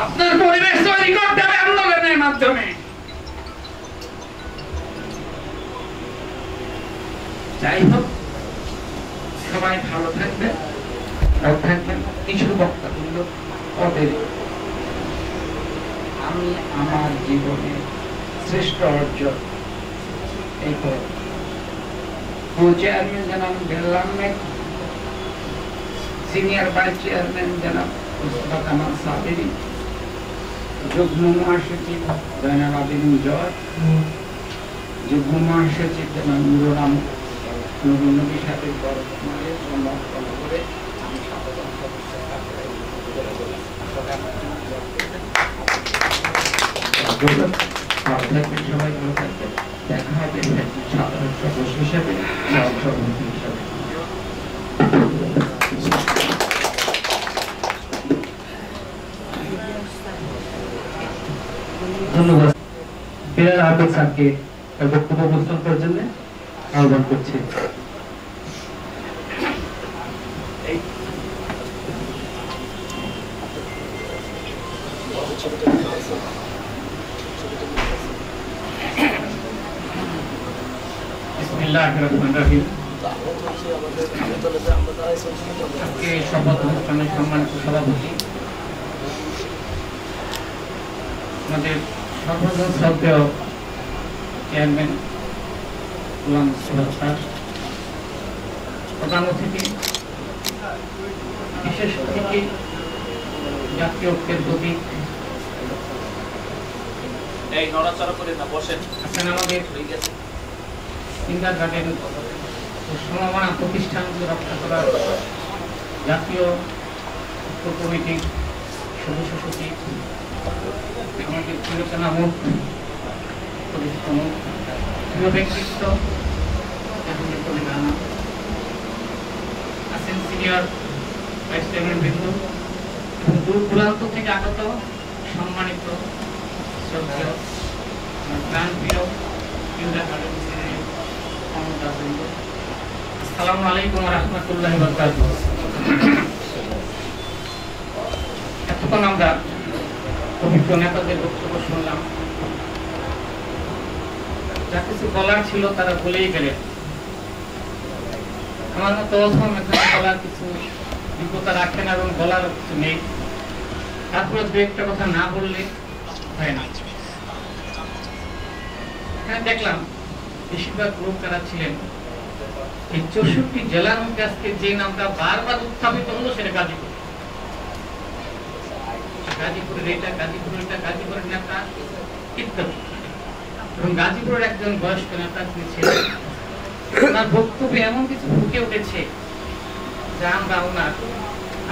আপনার পরিবেশ তৈরি করতে হবে আন্দোলনের মাধ্যমে। যাই হোক, সবাই ভালো থাকবেন, কিছু বক্তব্য ওদের। আমি আমার জীবনে শ্রেষ্ঠ অর্জন এই চেয়ারম্যান জনাব বেল্লাম, সিনিয়র ভাইস চেয়ারম্যান জনাব মুস্তফা কামাল সাবেরি, যুগ্ম মহাসচিব জয়নাল আবেদিন জয়, যুগ্ম মহাসচিব জনাব নুরুল নবী সাহেবের বর্তমানে করে আমি সবাই ভালো থাকবেন। দেখা হবে সাধারণ সদস্য হিসাবে, সভাপতি হিসাবে। ধন্যবাদ। বিলাল আহমেদ স্যারকে তার বক্তব্য উপস্থাপন করার জন্য আহ্বান করছি। বিসমিল্লাহির রহমানির রহিম। আজকে শপথ অনুষ্ঠানের সম্মানিত সভাপতি আমাদের সর্বজন শ্রদ্ধেয় চেয়ারম্যান গোলাম সুবহান স্যার, প্রধান অতিথি, বিশেষ অতিথি, জাতীয় ঐক্যের প্রতীক আছেন আমাদের কিন্ডারগার্টেন ও সমমানা প্রতিষ্ঠানগুলো রক্ষা করার জাতীয় ঐক্য কমিটির সদস্য সচিব, আমাদের বিবেচনা মুখ পরিচিত মুখ, প্রিয় ব্যক্তিত্ব আছেন সিনিয়র ভাইস চেয়ারম্যান বৃন্দ এবং দূর দূরান্ত থেকে আগত সম্মানিত শ্রদ্ধেয় প্রাণপ্রিয় কিন্ডারগার্টেন বৃন্দ, আসসালামু আলাইকুম ওয়া রাহমাতুল্লাহি ওয়া বারাকাতুহু। এতক্ষণ আমরা অভিজ্ঞ নেতাদের বক্তব্য শুনলাম, যা কিছু বলার ছিল তারা বলেই গেলেন। আমার মতো অধম এখানে বলার কিছু যোগ্যতা রাখে না এবং বলার কিছু নেই। তারপরে দু একটা কথা না বললে হয় না। এখানে দেখলাম বেশিরভাগ লোক যারা ছিলেন এই 64 জেলার মধ্যে আজকে যে নামটা বারবার উত্থাপিত হলো সেটা গাজীপুর। গাজীপুরের এটা, গাজীপুরের এটা, গাজীপুরের নেতা ইত্যাদি। এবং গাজীপুরের একজন বয়স্ক নেতা তিনি ছিলেন, ওনার বক্তব্যে এমন কিছু ফুটে উঠেছে যা আমরা ওনার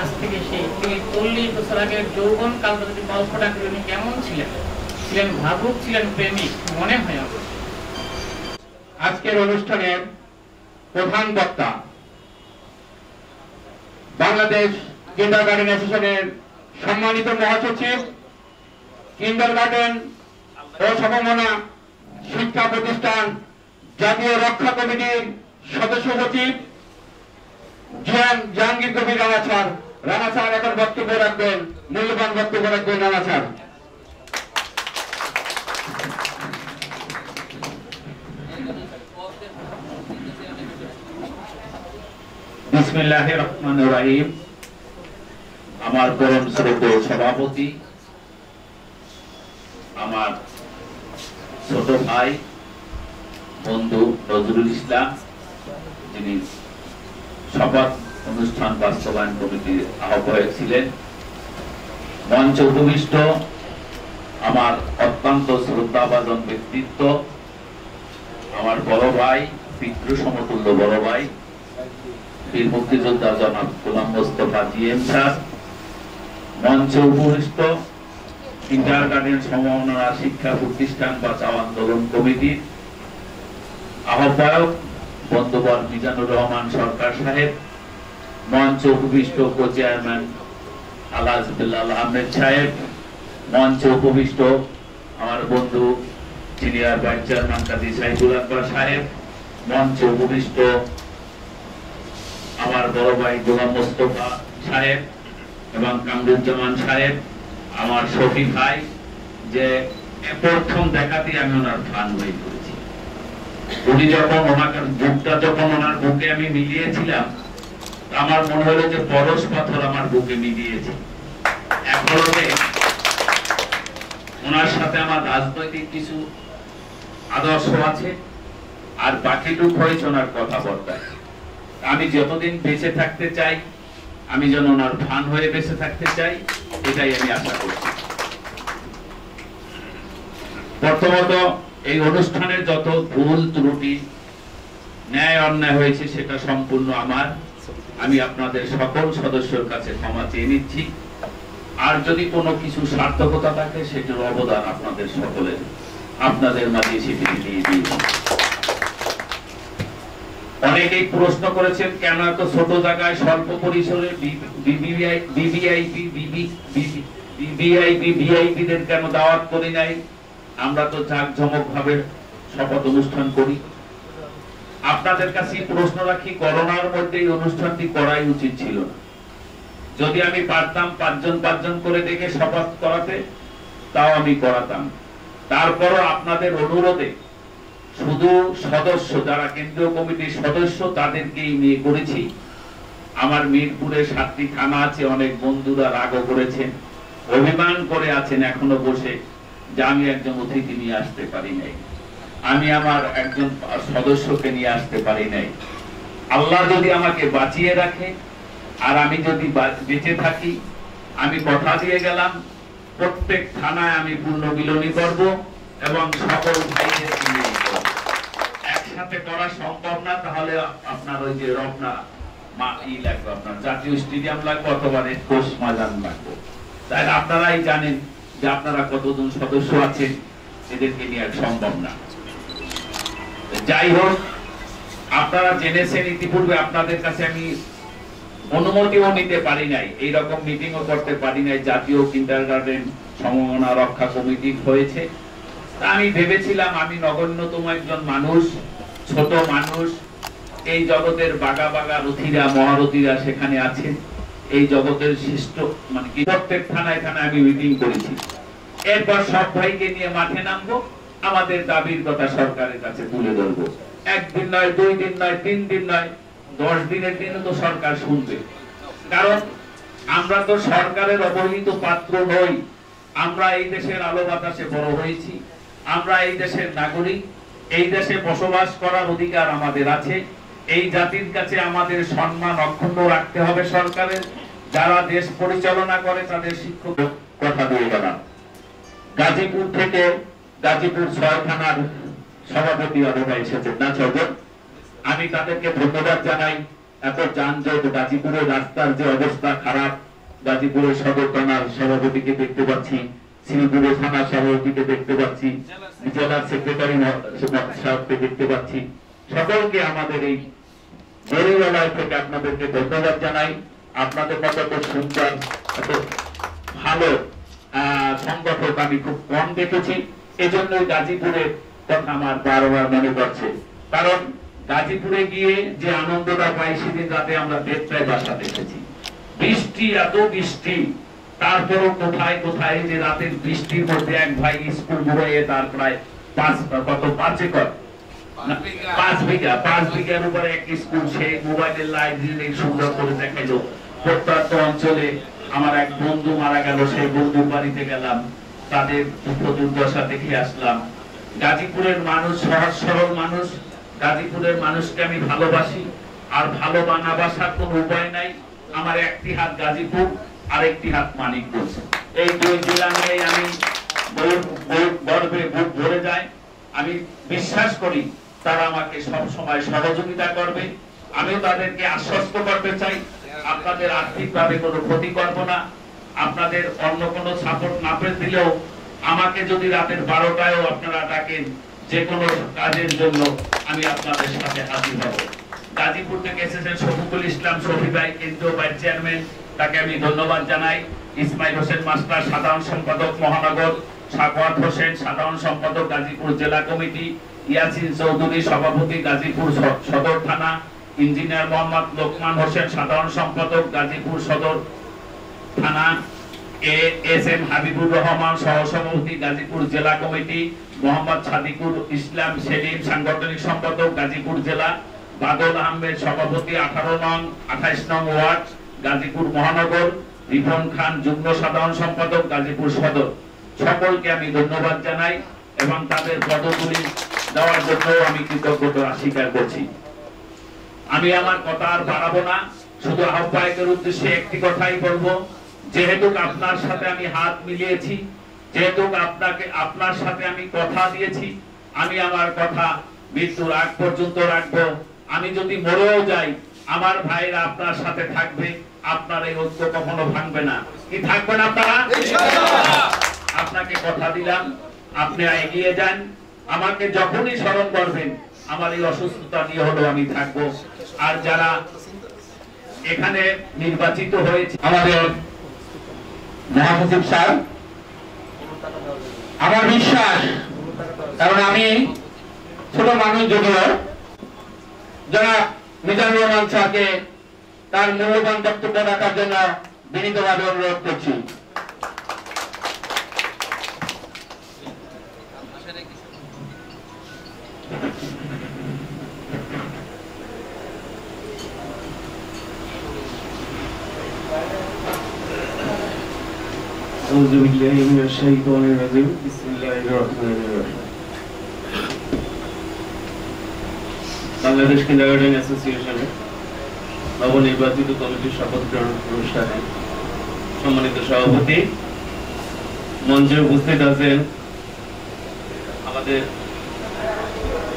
আজ থেকে সেই 40 বছর আগের যৌবন কালটা যদি কল্পনা করে উনি কেমন ছিলেন, ছিলেন ভাবুক, ছিলেন প্রেমিক, মনে হয় আমার। আজকের অনুষ্ঠানের প্রধান বক্তা বাংলাদেশ কিন্ডারগার্টেন অ্যাসোসিয়েশনের সম্মানিত মহাসচিব, কিন্ডারগার্টেন ও সমমনা শিক্ষা প্রতিষ্ঠান জাতীয় রক্ষা কমিটির সদস্য সচিব জাহাঙ্গীর কবির রানা স্যার এখন বক্তব্য রাখবেন, মূল্যবান বক্তব্য রাখবেন রানা স্যার। বিসমিল্লাহির রহমানির রহিম। আমার পরম শ্রদ্ধেয় সভাপতি, আমার ছোট ভাই বন্ধু নজরুল ইসলাম, যিনি শপথ অনুষ্ঠান বাস্তবায়ন কমিটির আহ্বায়ক ছিলেন, মঞ্চ উপবিষ্ট আমার অত্যন্ত শ্রদ্ধাভাজন ব্যক্তিত্ব, আমার বড় ভাই, পিতৃ সমতুল্য বড় ভাই, বীর মুক্তিযোদ্ধা জনাব গোলাম মোস্তফা জিএম স্যার, মঞ্চে উপবিষ্ট কিন্ডারগার্টেন সমমনা শিক্ষা প্রতিষ্ঠান বাঁচাও আন্দোলন কমিটির আহ্বায়ক বন্ধুবর মিজানুর রহমান সরকার সাহেব, মঞ্চে উপবিষ্ট কো চেয়ারম্যান আলহাজ বিল্লাল আহমেদ সাহেব, মঞ্চে উপবিষ্ট আমার বন্ধু সিনিয়র ভাইস চেয়ারম্যান কাজী সাইদুল আকবর সাহেব, মঞ্চে উপবিষ্ট আমার বড় ভাই গোলাম মোস্তফা সাহেব এবং কামরুজ্জামান সাহেব, আমার শফি ভাই, যে প্রথম দেখাতে আমি ওনার ফান হয়ে পড়েছি। উনি যখন ওনাকে বুকটা যখন ওনার বুকে আমি মিলিয়েছিলাম, আমার মনে হলো যে পরশ পাথর আমার বুকে মিলিয়েছে। এখন ওনার সাথে আমার রাজনৈতিক কিছু আদর্শ আছে, আর বাকিটুক হয়েছে ওনার কথাবার্তায়। আমি যতদিন বেঁচে থাকতে চাই, আমি যেন ওনার ফান হয়ে বেঁচে থাকতে চাই, এটাই আমি আশা করছি। প্রথমত এই অনুষ্ঠানের যত ভুল ত্রুটি ন্যায় অন্যায় হয়েছে সেটা সম্পূর্ণ আমার, আমি আপনাদের সকল সদস্যের কাছে ক্ষমা চেয়ে নিচ্ছি। আর যদি কোনো কিছু সার্থকতা থাকে সেটার অবদান আপনাদের সকলের, আপনাদের মাঝে সেটি দিয়ে দিই। অনেকেই প্রশ্ন করেছেন কেন এত ছোট জায়গায় স্বল্প পরিসরে ভিআইপিদের কেন দাওয়াত করি নাই। আমরা তো জাঁকজমক ভাবে শপথ অনুষ্ঠান করি। আপনাদের কাছে প্রশ্ন রাখি, করোনার মধ্যে এই অনুষ্ঠানটি করাই উচিত ছিল না। যদি আমি পারতাম 5 জন করে ডেকে শপথ করাতে, তাও আমি করাতাম। তারপরও আপনাদের অনুরোধে শুধু সদস্য যারা কেন্দ্রীয় কমিটির সদস্য তাদেরকেই নিয়ে করেছি। আমার মিরপুরে 7টি থানা আছে, অনেক বন্ধুরা রাগও করেছেন, অভিমান করে আছেন এখনো বসে যে আমি একজন অতিথি নিয়ে আসতে পারি নাই, আমি আমার একজন সদস্যকে নিয়ে আসতে পারি নাই। আল্লাহ যদি আমাকে বাঁচিয়ে রাখে আর আমি যদি বেঁচে থাকি, আমি কথা দিয়ে গেলাম প্রত্যেক থানায় আমি পূর্ণ মিলনী করব এবং সকল ভাইদের নিয়ে একসাথে করা সম্ভব না। তাহলে আপনার ওই যে রমনা লাগবে, আপনার জাতীয় স্টেডিয়াম লাগবে অথবা রেডক্রস ময়দান লাগবে। তাই আপনারাই জানেন যে আপনারা কতজন সদস্য আছেন, এদেরকে নিয়ে সম্ভব না। যাই হোক, আপনারা জেনেছেন ইতিপূর্বে, আপনাদের কাছে আমি অনুমতিও নিতে পারি নাই, এইরকম মিটিংও করতে পারি নাই। জাতীয় কিন্ডারগার্টেন সমমনা রক্ষা কমিটি হয়েছে, আমি ভেবেছিলাম আমি নগণ্যতম একজন মানুষ, ছোট মানুষ, এই জগতের বাগা বাগা রথীরা মহারথীরা সেখানে আছেন, এই জগতের শ্রেষ্ঠ মানে কি প্রত্যেক থানায় থানায় আমি মিটিং করেছি। এরপর সব ভাইকে নিয়ে মাঠে নামবো, আমাদের দাবির কথা সরকারের কাছে তুলে ধরবো। 1 দিন নয়, 2 দিন নয়, 3 দিন নয়, 10 দিনের দিনে তো সরকার শুনবে, কারণ আমরা তো সরকারের অবহেলিত পাত্র নই। আমরা এই দেশের আলো বাতাসে বড় হয়েছি, আমরা এই দেশের নাগরিক, এই দেশে বসবাস করার অধিকার আমাদের আছে। এই জাতির কাছে আমাদের সম্মান অক্ষুণ্ণ রাখতে হবে। সরকারের যারা দেশ পরিচালনা করে তাদের শিক্ষক কথা দিয়ে গেলাম। গাজীপুর থেকে গাজীপুর 6 থানার সভাপতি অনেকা এসেছেন না 6 জন, আমি তাদেরকে ধন্যবাদ জানাই। এত যানজট, গাজীপুরের রাস্তার যে অবস্থা খারাপ, গাজীপুরের সদর থানার সভাপতিকে দেখতে পাচ্ছি, শ্রীপুরের থানার সভাপতিকে দেখতে পাচ্ছি, জেলার সেক্রেটারি সাহেবকে দেখতে পাচ্ছি। সকলকে আমাদের এই বড়িওয়ালায় থেকে আপনাদেরকে ধন্যবাদ জানাই। আপনাদের মতো এত সুন্দর, এত ভালো সংগঠক আমি খুব কম দেখেছি। এজন্যই গাজীপুরের কথা আমার বারবার মনে পড়ছে, কারণ গাজীপুরে গিয়ে যে আনন্দটা পাই সেদিন রাতে আমরা দেড়টায় বাসা দেখেছি। বৃষ্টি, এত বৃষ্টি, তারপরও কোথায় কোথায় যে রাতের বৃষ্টির মধ্যে এক ভাই স্কুল ঘুরে তার প্রায় 5 বিঘার উপরে এক স্কুল, সেই মোবাইলের লাইট দিয়ে সুন্দর করে দেখাইলো। প্রত্যন্ত অঞ্চলে আমার এক বন্ধু মারা গেল, সেই বন্ধুর বাড়িতে গেলাম, তাদের দুঃখ দুর্দশা দেখে আসলাম। গাজীপুরের মানুষ সহজ সরল মানুষ, গাজীপুরের মানুষকে আমি ভালোবাসি, আর ভালো বানাবাসার কোন উপায় নাই। আমার একটি হাত গাজীপুর, আর একটি হাত মানিকগঞ্জ, এই 2 জেলা নিয়ে আমি গর্বে বুক ভরে যায়। আমি বিশ্বাস করি তারা আমাকে সব সময় সহযোগিতা করবে। আমিও তাদেরকে আশ্বস্ত করতে চাই, আপনাদের আর্থিকভাবে কোনো ক্ষতি করব না। আপনাদের অন্য কোনো সাপোর্ট না পেয়ে দিলেও আমাকে যদি রাতের 12টায়ও আপনারা ডাকেন যে কোনো কাজের জন্য, আমি আপনাদের সাথে হাজির হব। গাজীপুর থেকে এসেছেন শফিকুল ইসলাম শফি ভাই, কেন্দ্রীয় ভাইস চেয়ারম্যান, তাকে আমি ধন্যবাদ জানাই। ইসমাইল হোসেন মাস্টার, সাধারণ সম্পাদক মহানগর, সাকওয়াত হোসেন, সাধারণ সম্পাদক গাজীপুর জেলা কমিটি, ইয়াসিন চৌধুরী, সভাপতি গাজীপুর সদর থানা, ইঞ্জিনিয়ার মোহাম্মদ লোকমান হোসেন, সাধারণ সম্পাদক গাজীপুর সদর থানা, এস.এম. হাবিবুর রহমান, সহসভাপতি গাজীপুর জেলা কমিটি, মোহাম্মদ সাদিকুল ইসলাম সেলিম, সাংগঠনিক সম্পাদক গাজীপুর জেলা, বাদল আহমেদ, সভাপতি 28 নং ওয়ার্ড গাজীপুর মহানগর, রিপন খান, যুগ্ম সাধারণ সম্পাদক গাজীপুর সদর। সকলকে আমি ধন্যবাদ জানাই এবং তাদের পদগুলি দেওয়ার জন্য আমি কৃতজ্ঞতা স্বীকার করছি। আমি আমার কথা আর বাড়াবো না, শুধু আহ্বায়কের উদ্দেশ্যে একটি কথাই বলবো, যেহেতু আপনার সাথে আমি হাত মিলিয়েছি, যেহেতু আপনার সাথে আমি কথা দিয়েছি, আমি আমার কথা মৃত্যুর আগ পর্যন্ত রাখবো। আমি যদি মরেও যাই, আমার ভাইরা আপনার সাথে থাকবে, আপনার এই ঐক্য কখনো ভাঙবে না। কি থাকবেন আপনারা? আপনাকে কথা দিলাম, আপনি এগিয়ে যান। আমাকে যখনই স্মরণ করবেন, আমার এই অসুস্থতা নিয়ে হলেও আমি থাকবো। আর যারা এখানে নির্বাচিত হয়েছে, আমাদের মহাসচিব সাহেব, আমার বিশ্বাস, কারণ আমি ছোট মানুষ যদিও, যারা মিজানুর রহমান স্যারকে তার মূল্যবান বক্তব্য রাখার জন্য বিনীতভাবে অনুরোধ করছি। বাংলাদেশ কিন্ডারগার্টেন অ্যাসোসিয়েশনের নবনির্বাচিত কমিটির শপথ গ্রহণ অনুষ্ঠানে সম্মানিত সভাপতি, মঞ্চে উপস্থিত আছেন আমাদের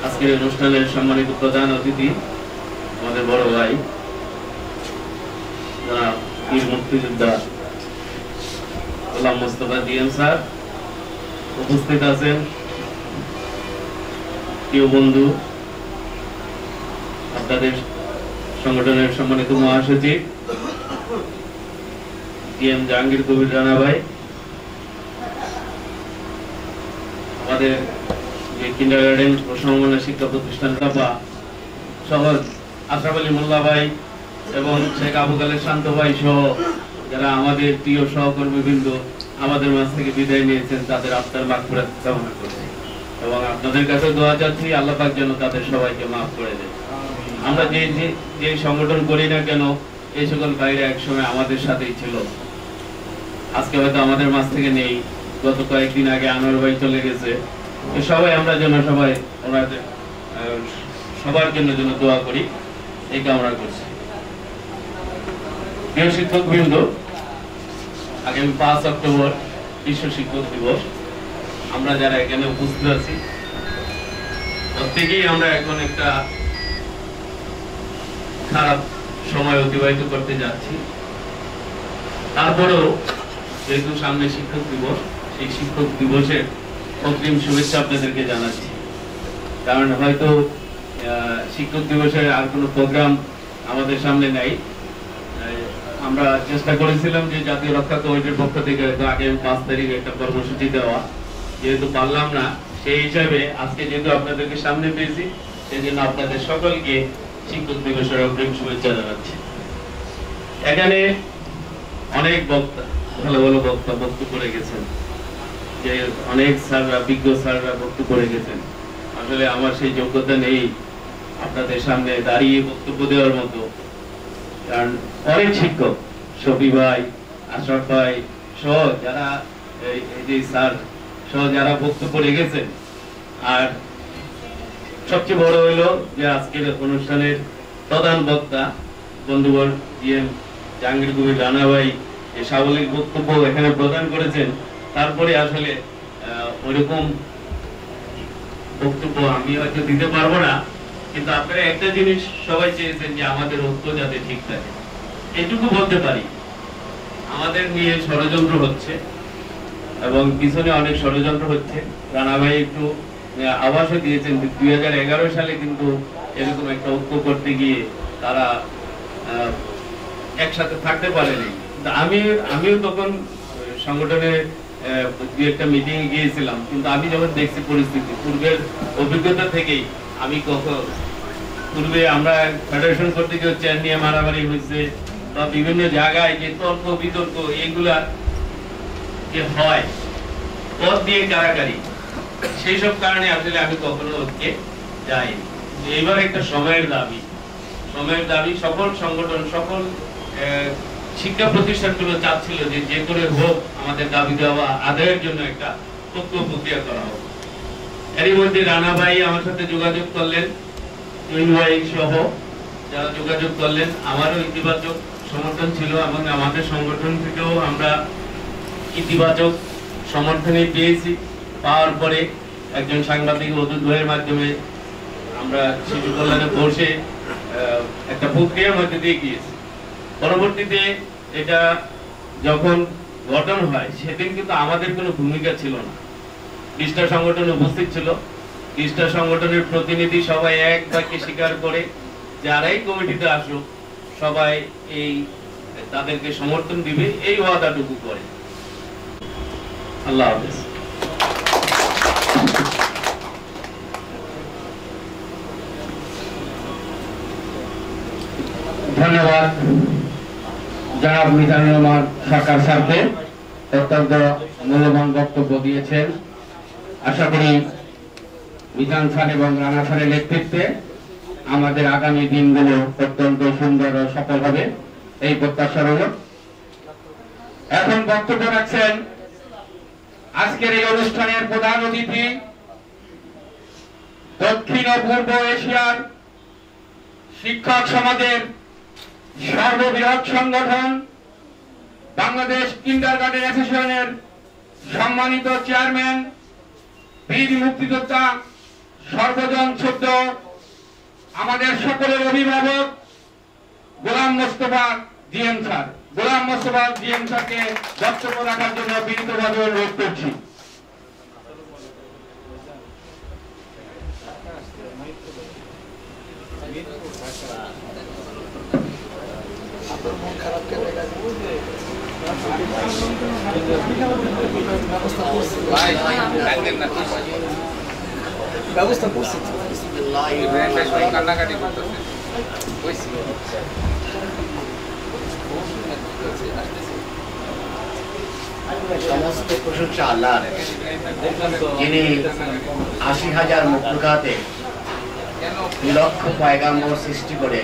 আজকের অনুষ্ঠানের সম্মানিত প্রধান অতিথি, আমাদের বড় ভাই জনাব বীর মুক্তিযোদ্ধা গোলাম মোস্তফা ডিএম স্যার, উপস্থিত আছেন প্রিয় বন্ধু, আপনাদের সংগঠনের সম্মানিত মহাসচিব ডিএম জাহাঙ্গীর কবির রানা ভাই, আমাদের কিন্ডারগার্টেন ও সমমানের শিক্ষা প্রতিষ্ঠান সহ আশরাফ আলী মোল্লা ভাই এবং শেখ আবু খালেদ শান্ত ভাই সহ যারা আমাদের প্রিয় সহকর্মীবৃন্দ আমাদের মাঝ থেকে বিদায় নিয়েছেন, তাদের আত্মার মাগফিরাত কামনা করছি এবং আপনাদের কাছে দোয়া চাচ্ছি আল্লাহ পাক যেন তাদের সবাইকে মাফ করে দেন। আমরা যে সংগঠন করি না কেন, এই সকল ভাইরা একসময় আমাদের সাথেই ছিল। আজকে হয়তো আমাদের মাঝ থেকে নেই, গত কয়েকদিন আগে আনোয়ার ভাই চলে গেছে। সবাই আমরা যেন সবাই ওনাদের সবার জন্য যেন দোয়া করি, এই কামনা করছি। প্রিয় শিক্ষকবৃন্দ, আগামী 5 অক্টোবর বিশ্ব শিক্ষক দিবস। আমরা যারা এখানে উপস্থিত আছি প্রত্যেকেই আমরা এখন একটা খারাপ সময় অতিবাহিত করতে যাচ্ছি। তারপরেও যেহেতু সামনে শিক্ষক দিবস, সেই শিক্ষক দিবসের অগ্রিম শুভেচ্ছা আপনাদেরকে জানাচ্ছি। কারণ হয়তো শিক্ষক দিবসের আর কোনো প্রোগ্রাম আমাদের সামনে নাই। আমরা চেষ্টা করেছিলাম যে জাতীয় রক্ষা কমিটির পক্ষ থেকে হয়তো আগামী 5 তারিখে একটা কর্মসূচি দেওয়া, যেহেতু পারলাম না, সেই হিসাবে আজকে যেহেতু আপনাদেরকে সামনে পেয়েছি, সেই জন্য আপনাদের সকলকে শিক্ষক দিবসের অগ্রিম শুভেচ্ছা জানাচ্ছি। এখানে অনেক বক্তা, ভালো ভালো বক্তা বক্তব্য করে গেছেন, যে অনেক স্যাররা, বিজ্ঞ স্যাররা বক্তব্য করে গেছেন। আসলে আমার সেই যোগ্যতা নেই আপনাদের সামনে দাঁড়িয়ে বক্তব্য দেওয়ার মতো। কারণ অনেক শিক্ষক, শফি ভাই, আশরাফ ভাই সহ যারা এই যে স্যার সহ যারা বক্তব্য রেখেছেন, আর সবচেয়ে বড় হইলো যে আজকের অনুষ্ঠানের প্রধান বক্তা বন্ধুবর জিএম জাহাঙ্গীর কবির রানা ভাই যে সাবলীল বক্তব্য এখানে প্রদান করেছেন। তারপরে আসলে ওইরকম বক্তব্য আমি হয়তো দিতে পারবো না, কিন্তু আপনারা একটা জিনিস সবাই চেয়েছেন যে আমাদের ঐক্য যাতে ঠিক থাকে, এটুকু বলতে পারি। আমাদের নিয়ে ষড়যন্ত্র হচ্ছে এবং পিছনে অনেক ষড়যন্ত্র হচ্ছে। রানা ভাই একটু আভাসও দিয়েছেন 2011 সালে কিন্তু এরকম একটা ঐক্য করতে গিয়ে তারা একসাথে থাকতে পারেনি। আমিও তখন সংগঠনে দু একটা মিটিং গিয়েছিলাম, কিন্তু আমি যখন দেখছি পরিস্থিতি, পূর্বের অভিজ্ঞতা থেকেই আমি পূর্বে আমরা ফেডারেশন করতে গিয়ে চেয়ার নিয়ে মারামারি হয়েছে বা বিভিন্ন জায়গায় যে তর্ক বিতর্ক এগুলা যে হয়, পথ দিয়ে কারাকারি, সেই সব কারণে আসলে আমি কখনো ওকে যাইনি। এইবার একটা সময়ের দাবি সকল সংগঠন, সকল শিক্ষা প্রতিষ্ঠানগুলো চাচ্ছিল যে যে করে হোক আমাদের দাবি দেওয়া আদায়ের জন্য একটা ঐক্য প্রক্রিয়া করা হোক। এরই মধ্যে রানা ভাই আমার সাথে যোগাযোগ করলেন, ভাই সহ যারা যোগাযোগ করলেন, আমারও ইতিবাচক সমর্থন ছিল এবং আমাদের সংগঠন থেকেও আমরা ইতিবাচক সমর্থনই পেয়েছি। পাওয়ার পরে একজন সাংবাদিক অদূত ভাইয়ের মাধ্যমে আমরা শিশু কল্যাণে বসে একটা প্রক্রিয়ার মধ্যে দিয়ে গিয়েছি। পরবর্তীতে এটা যখন গঠন হয় সেদিন কিন্তু আমাদের কোনো ভূমিকা ছিল না। 20টা সংগঠন উপস্থিত ছিল। 20টা সংগঠনের প্রতিনিধি সবাই এক বাক্যে স্বীকার করে যারাই কমিটিতে আসুক সবাই তাদেরকে সমর্থন দিবে, এই ওয়াদাটুকু করে। আল্লাহ হাফেজ। ধন্যবাদ জনাব মিজানুর রহমান সরকার স্যারকে, অত্যন্ত মূল্যবান বক্তব্য দিয়েছেন। আশা করি মিজান স্যার এবং রানা স্যারের নেতৃত্বে আমাদের আগামী দিনগুলো অত্যন্ত সুন্দর ও সফল হবে, এই প্রত্যাশা রইল। এখন বক্তব্য রাখছেন আজকের এই অনুষ্ঠানের প্রধান অতিথি, দক্ষিণ ও পূর্ব এশিয়ার শিক্ষক সমাজের সর্ববৃহৎ সংগঠন বাংলাদেশ কিন্ডারগার্টেন অ্যাসোসিয়েশনের সম্মানিত চেয়ারম্যান, বীর মুক্তিযোদ্ধা, সর্বজন শ্রদ্ধ, আমাদের সকলের অভিভাবক গোলাম মোস্তফা জিএম স্যার। গোলাম মোস্তফা জিএম স্যারকে বক্তব্য রাখার জন্য বিনীতভাবে অনুরোধ করছি। ব্যবস্থা করছি কান্নাকাটি করতেছে। সমস্ত প্রশংসা আল্লাহর, যিনি ৮০,০০০ মখলুকাতে লক্ষ পয়গাম্বর সৃষ্টি করে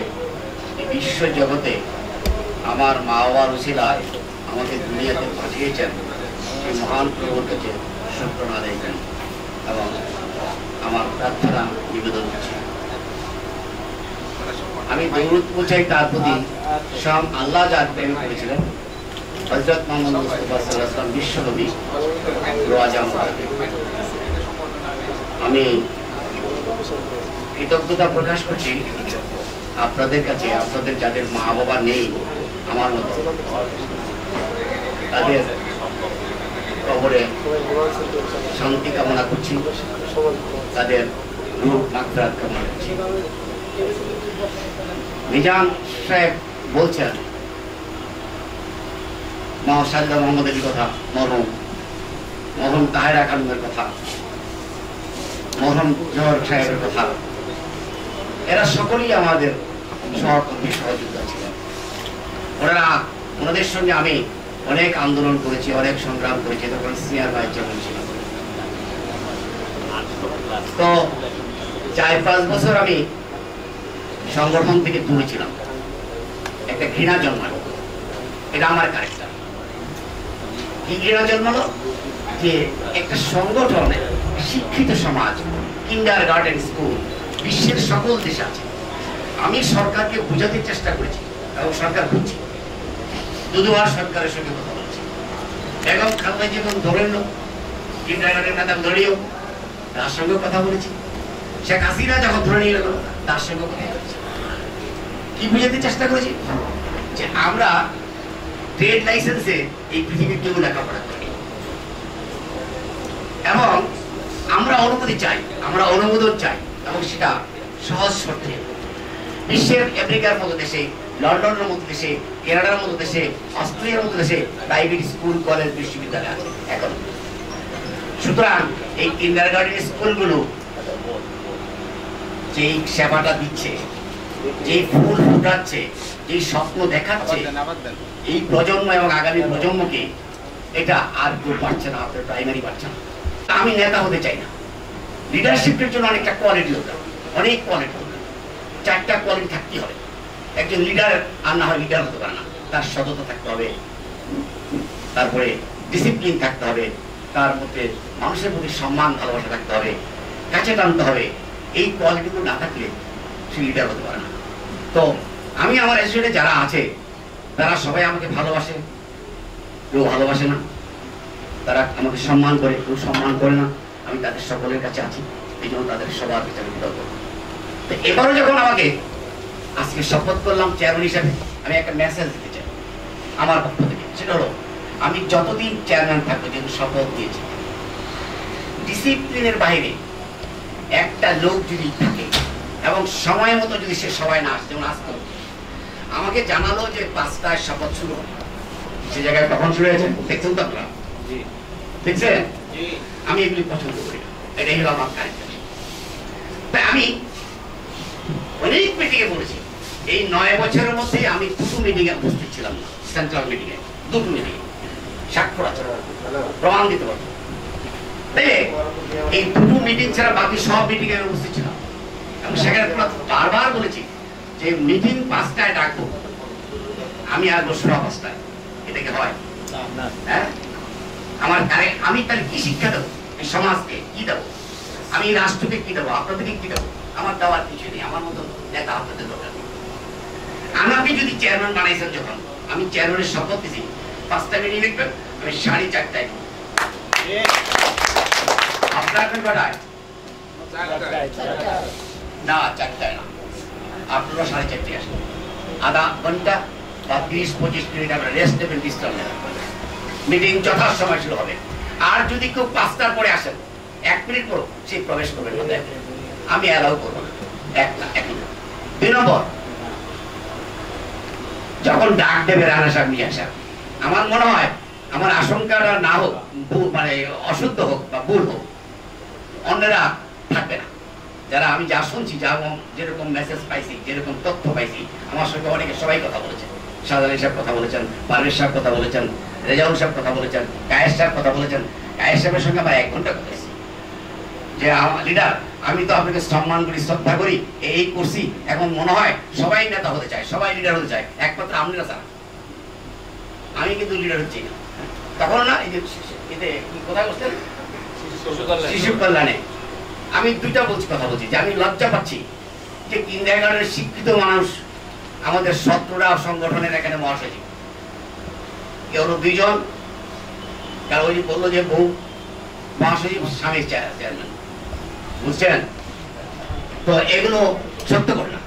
এই বিশ্ব জগতে আমার মা বাবার উসিলায় আমাকে দুনিয়াতে পাঠিয়েছেন, সেই মহান প্রভুর কাছে শুকরানা আদায় করেন এবং আমার প্রার্থনা নিবেদন করছি। আমি দৌলত পৌঁছাই তার প্রতি স্বয়ং আল্লাহ যার প্রেম করেছিলেন, হযরত মুহাম্মদ মুস্তাফা সাল্লাল্লাহু আলাইহি ওয়াসাল্লাম বিশ্বনবী রোয়াজাম। আমি কৃতজ্ঞতা প্রকাশ করছি আপনাদের কাছে, আপনাদের যাদের মা বাবা নেই আমার মতো, তাদের কবরে শান্তি কামনা করছি, তাদের রূহ মাগফিরাত কামনা করছি। নিজাম সাহেব বলছেন মহাসাল্লাহ মোহাম্মদের কথা, মরহুম তাহেরা খানমের কথা, মরহুম জহর সাহেবের কথা, এরা সকলেই আমাদের সহকর্মী সহযোদ্ধা ছিলেন। ওনাদের সঙ্গে আমি অনেক আন্দোলন করেছি, অনেক সংগ্রাম করেছি, তখন সিনিয়র ভাইস চেয়ারম্যান ছিলাম। তো 4-5 বছর আমি সংগঠন থেকে দূরে ছিলাম, একটা ঘৃণা জন্মালো। এটা আমার ক্যারেক্টার। কি ঘৃণা জন্মালো? যে একটা সংগঠন, শিক্ষিত সমাজ, কিন্ডারগার্টেন স্কুল বিশ্বের সকল দেশে আছে। আমি সরকারকে বোঝাতে চেষ্টা করেছি এবং সরকার বুঝছি। দুবার সরকারের সঙ্গে কথা বলছি। বেগম খালেদা যখন ধরেন কিন্ডারগার্টেন ম্যাডাম ধরিও, তার সঙ্গে কথা বলেছি। শেখ হাসিনা যখন ধরে নিয়ে গেল, তার সঙ্গে কথা বলেছি। কি বুঝাতে চেষ্টা করেছি? যে আমরা ট্রেড লাইসেন্সে এই পৃথিবীর কেউ লেখাপড়া করি এবং আমরা অনুমতি চাই, আমরা অনুমোদন চাই এবং সেটা সহজ শর্তে। বিশ্বের আমেরিকার মতো দেশে, লন্ডনের মতো দেশে, কানাডার মতো দেশে, অস্ট্রেলিয়ার মতো দেশে প্রাইভেট স্কুল, কলেজ, বিশ্ববিদ্যালয় আছে এখন। সুতরাং এই কিন্ডারগার্টেন স্কুলগুলো যেই সেবাটা দিচ্ছে, যেই ফুল ফুটাচ্ছে, যেই স্বপ্ন দেখাচ্ছে এই প্রজন্ম এবং আগামী প্রজন্মকে, এটা আর কেউ পাচ্ছে না, আপনার প্রাইমারি পাচ্ছে না। আমি নেতা হতে চাই না। লিডারশিপের জন্য অনেকটা কোয়ালিটি দরকার, অনেক কোয়ালিটি দরকার। 4টা কোয়ালিটি থাকতে হবে। একজন লিডার আর না হয় লিডার হতে পারে না। তার সততা থাকতে হবে, তারপরে ডিসিপ্লিন থাকতে হবে, তার মধ্যে মানুষের প্রতি সম্মান ভালোবাসা থাকতে হবে, কাছে টানতে হবে। এই কোয়ালিটিগুলো না থাকলে সে লিডার হতে পারে না। তো আমি আমার অ্যাসোসিয়েটে যারা আছে তারা সবাই আমাকে ভালোবাসে, কেউ ভালোবাসে না, তারা আমাকে সম্মান করে, কেউ সম্মান করে না। আমি তাদের সকলের কাছে আছি, এই জন্য তাদের সবার কাছে আমি কৃতজ্ঞ। তো এবারও যখন আমাকে আজকে শপথ করলাম চেয়ারম্যান হিসাবে, আমি একটা মেসেজ দিতে চাই আমার পক্ষ থেকে। সেটা হলো, আমি যতদিন চেয়ারম্যান থাকবো, যেহেতু শপথ দিয়েছি, ডিসিপ্লিনের বাইরে একটা লোক যদি থাকে এবং সময় মতো যদি সে সবাই না আসে, যেমন আসতো আমাকে জানালো যে 5টায় শপথ শুরু হবে, সে জায়গায় কখন শুরু হয়েছে দেখছেন তো আপনারা? দেখছেন? আমি এগুলি পছন্দ করি না, এটাই হলো আমার ক্যারেক্টার। তাই আমি অনেক মিটিংয়ে বলেছি, এই 9 বছরের মধ্যে আমি 2টো মিটিংয়ে উপস্থিত ছিলাম না, সেন্ট্রাল মিটিংয়ে 2টো মিটিংয়ে স্বাক্ষর আছে, প্রমাণ দিতে পারবো। এই 2টো মিটিং ছাড়া বাকি সব মিটিংয়ে আমি উপস্থিত ছিলাম এবং সেখানে বারবার বলেছি যে মিটিং 5টায় ডাকবো, আমি আসবো 5:30। এটা কি হয়? হ্যাঁ, আমি তাহলে কি শিক্ষা দেবো? এই সমাজকে কি দেবো? আমি রাষ্ট্রকে কি দেবো? আপনাদেরকে কি দেবো? আমার দেওয়ার কিছু নেই। আমার মতো নেতা আপনাদের দরকার নেই। আমাকে যদি চেয়ারম্যান বানাইছেন, যখন আমি চেয়ারম্যানের শপথ দিয়েছি, 5টা মিটিং লিখবেন, আমি 4:30টায় আপনার কটায়? না, 4টায় না, আপনারা 4:30টায় আসেন। আধা ঘন্টা বা 20-25 মিনিট আমরা রেস্ট নেবেন, বিশ্রাম নেবেন। মিটিং যথাসময় শুরু হবে। আর যদি কেউ 5টার পরে আসেন, 1 মিনিট পর সে প্রবেশ করবেন না, আমি অ্যালাউ করবো না। 1 মিনিট। 2 নম্বর, যখন ডাক দেবে রানা সাহেব নিয়ে আসা, আমার মনে হয় আমার আশঙ্কাটা না হোক, মানে অশুদ্ধ হোক বা ভুল হোক, অন্যরা থাকবে না। যারা আমি যা শুনছি, যেরকম মেসেজ পাইছি, যেরকম তথ্য পাইছি, আমার সঙ্গে অনেকে সবাই কথা বলেছেন। শাহজালাল সাহেব কথা বলেছেন, পারভেজ সাহেব কথা বলেছেন, রেজাউল সাহেব কথা বলেছেন, কায়েস সাহেব কথা বলেছেন। কায়েস সাহেবের সঙ্গে আমার 1 ঘন্টা কথা হয়েছে। যে আমার লিডার, আমি তো আপনাকে সম্মান করি, শ্রদ্ধা করি, এই করছি, এখন মনে হয় সবাই নেতা হতে চায়, সবাই লিডার হতে চায়, একমাত্র আপনি না স্যার, আমি কিন্তু লিডার হচ্ছি না। তখন না এই যে এতে কোথায় বসছেন শিশু কল্যাণে, আমি দুইটা কথা বলছি যে আমি লজ্জা পাচ্ছি যে কিন্ডারগার্টেনের শিক্ষিত মানুষ আমাদের 17টা সংগঠনের এখানে মহাসচিব, কেউ 2 জন, কারণ ওই বললো যে বহু মহাসচিব স্বামীর চেয়ারম্যান, বুঝছেন তো, এগুলো সত্য ঘটনা।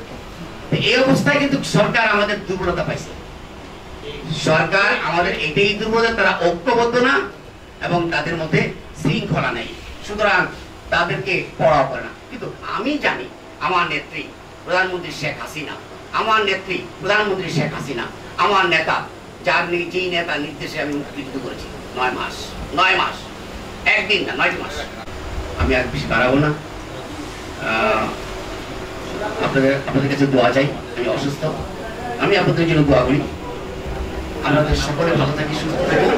এই অবস্থায় কিন্তু সরকার আমাদের দুর্বলতা পাইছে, সরকার আমাদের এটাই দুর্বলতা, তারা ঐক্যবদ্ধ না এবং তাদের মধ্যে শৃঙ্খলা নেই, সুতরাং তাদেরকে পড়াও করে না। কিন্তু আমি জানি আমার নেত্রী প্রধানমন্ত্রী শেখ হাসিনা, আমার নেত্রী প্রধানমন্ত্রী শেখ হাসিনা, আমার নেতা, যার যেই নেতা নির্দেশে আমি মুক্তিযুদ্ধ করেছি 9 মাস, একদিন না 9 মাস। আমি আর বেশি বাড়াবো না, আপনাদের কাছে দোয়া চাই, আমি অসুস্থ, আমি আপনাদের জন্য দোয়া করি, আমাদের সকলে ভালো থাকি, সুস্থ থাকি,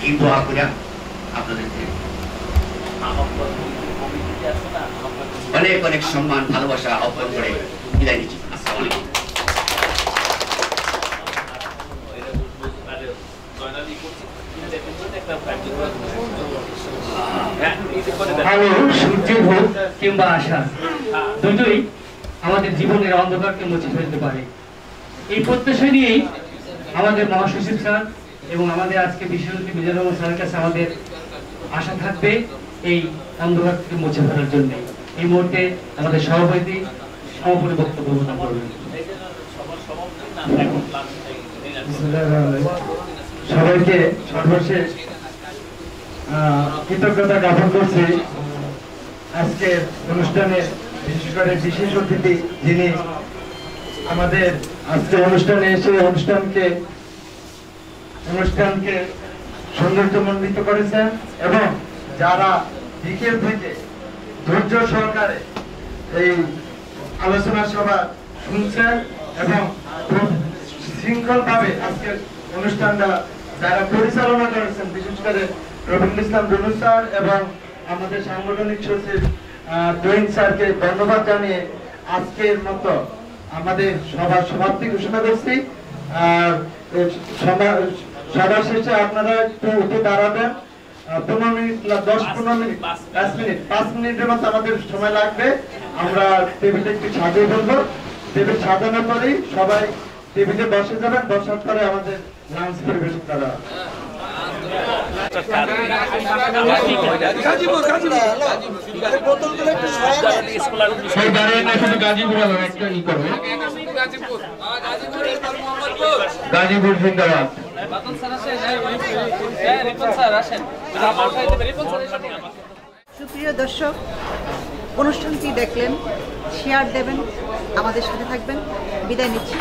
এই দোয়া করে আপনাদেরকে অনেক অনেক সম্মান ভালোবাসা আহ্বান করে বিদায় নিচ্ছি। আসসালামু আলাইকুম। আলো, সূর্যের হোক কিংবা আশা, দুটোই আমাদের জীবনের অন্ধকারকে মুছে ফেলতে পারে। এই প্রত্যাশা নিয়েই আমাদের মহাসচিব স্যার এবং আমাদের আজকে বিশ্বজ্যোতি বিজয় রহমান স্যারের কাছে আমাদের আশা থাকবে এই অন্ধকারকে মুছে ফেলার জন্য। এই মুহূর্তে আমাদের সভাপতি সমাপনী বক্তব্য প্রদান করবেন। সবাইকে সর্বশেষ কৃতজ্ঞতা জ্ঞাপন করছি আজকের অনুষ্ঠানে, বিশেষ করে বিশেষ অতিথি যিনি আমাদের আজকে অনুষ্ঠানে এসে অনুষ্ঠানকে সৌন্দর্যমণ্ডিত করেছেন এবং যারা বিকেল থেকে ধৈর্য সহকারে এই আলোচনা সভা শুনছেন এবং খুব শৃঙ্খলভাবে আজকের অনুষ্ঠানটা যারা পরিচালনা করেছেন, বিশেষ করে রবীন্দ্র ইসলাম রুনু স্যার এবং আমাদের সাংগঠনিক সচিব তুহিন স্যারকে ধন্যবাদ জানিয়ে আজকের মতো আমাদের সভার সমাপ্তি ঘোষণা করছি। সবার শেষে আপনারা একটু উঠে দাঁড়াবেন, 15 মিনিট, 10-15 মিনিট, 5 মিনিটের মতো আমাদের সময় লাগবে। আমরা টেবিলটা একটু সাজিয়ে ফেলবো, টেবিল সাজানোর পরেই সবাই টেবিলে বসে যাবেন, বসার পরে আমাদের লাঞ্চ পরিবেশন করা হবে। গাজীপুর জিন্দাবাদ। সুপ্রিয় দর্শক, অনুষ্ঠানটি দেখলেন, শেয়ার দেবেন, আমাদের সাথে থাকবেন, বিদায় নিচ্ছি।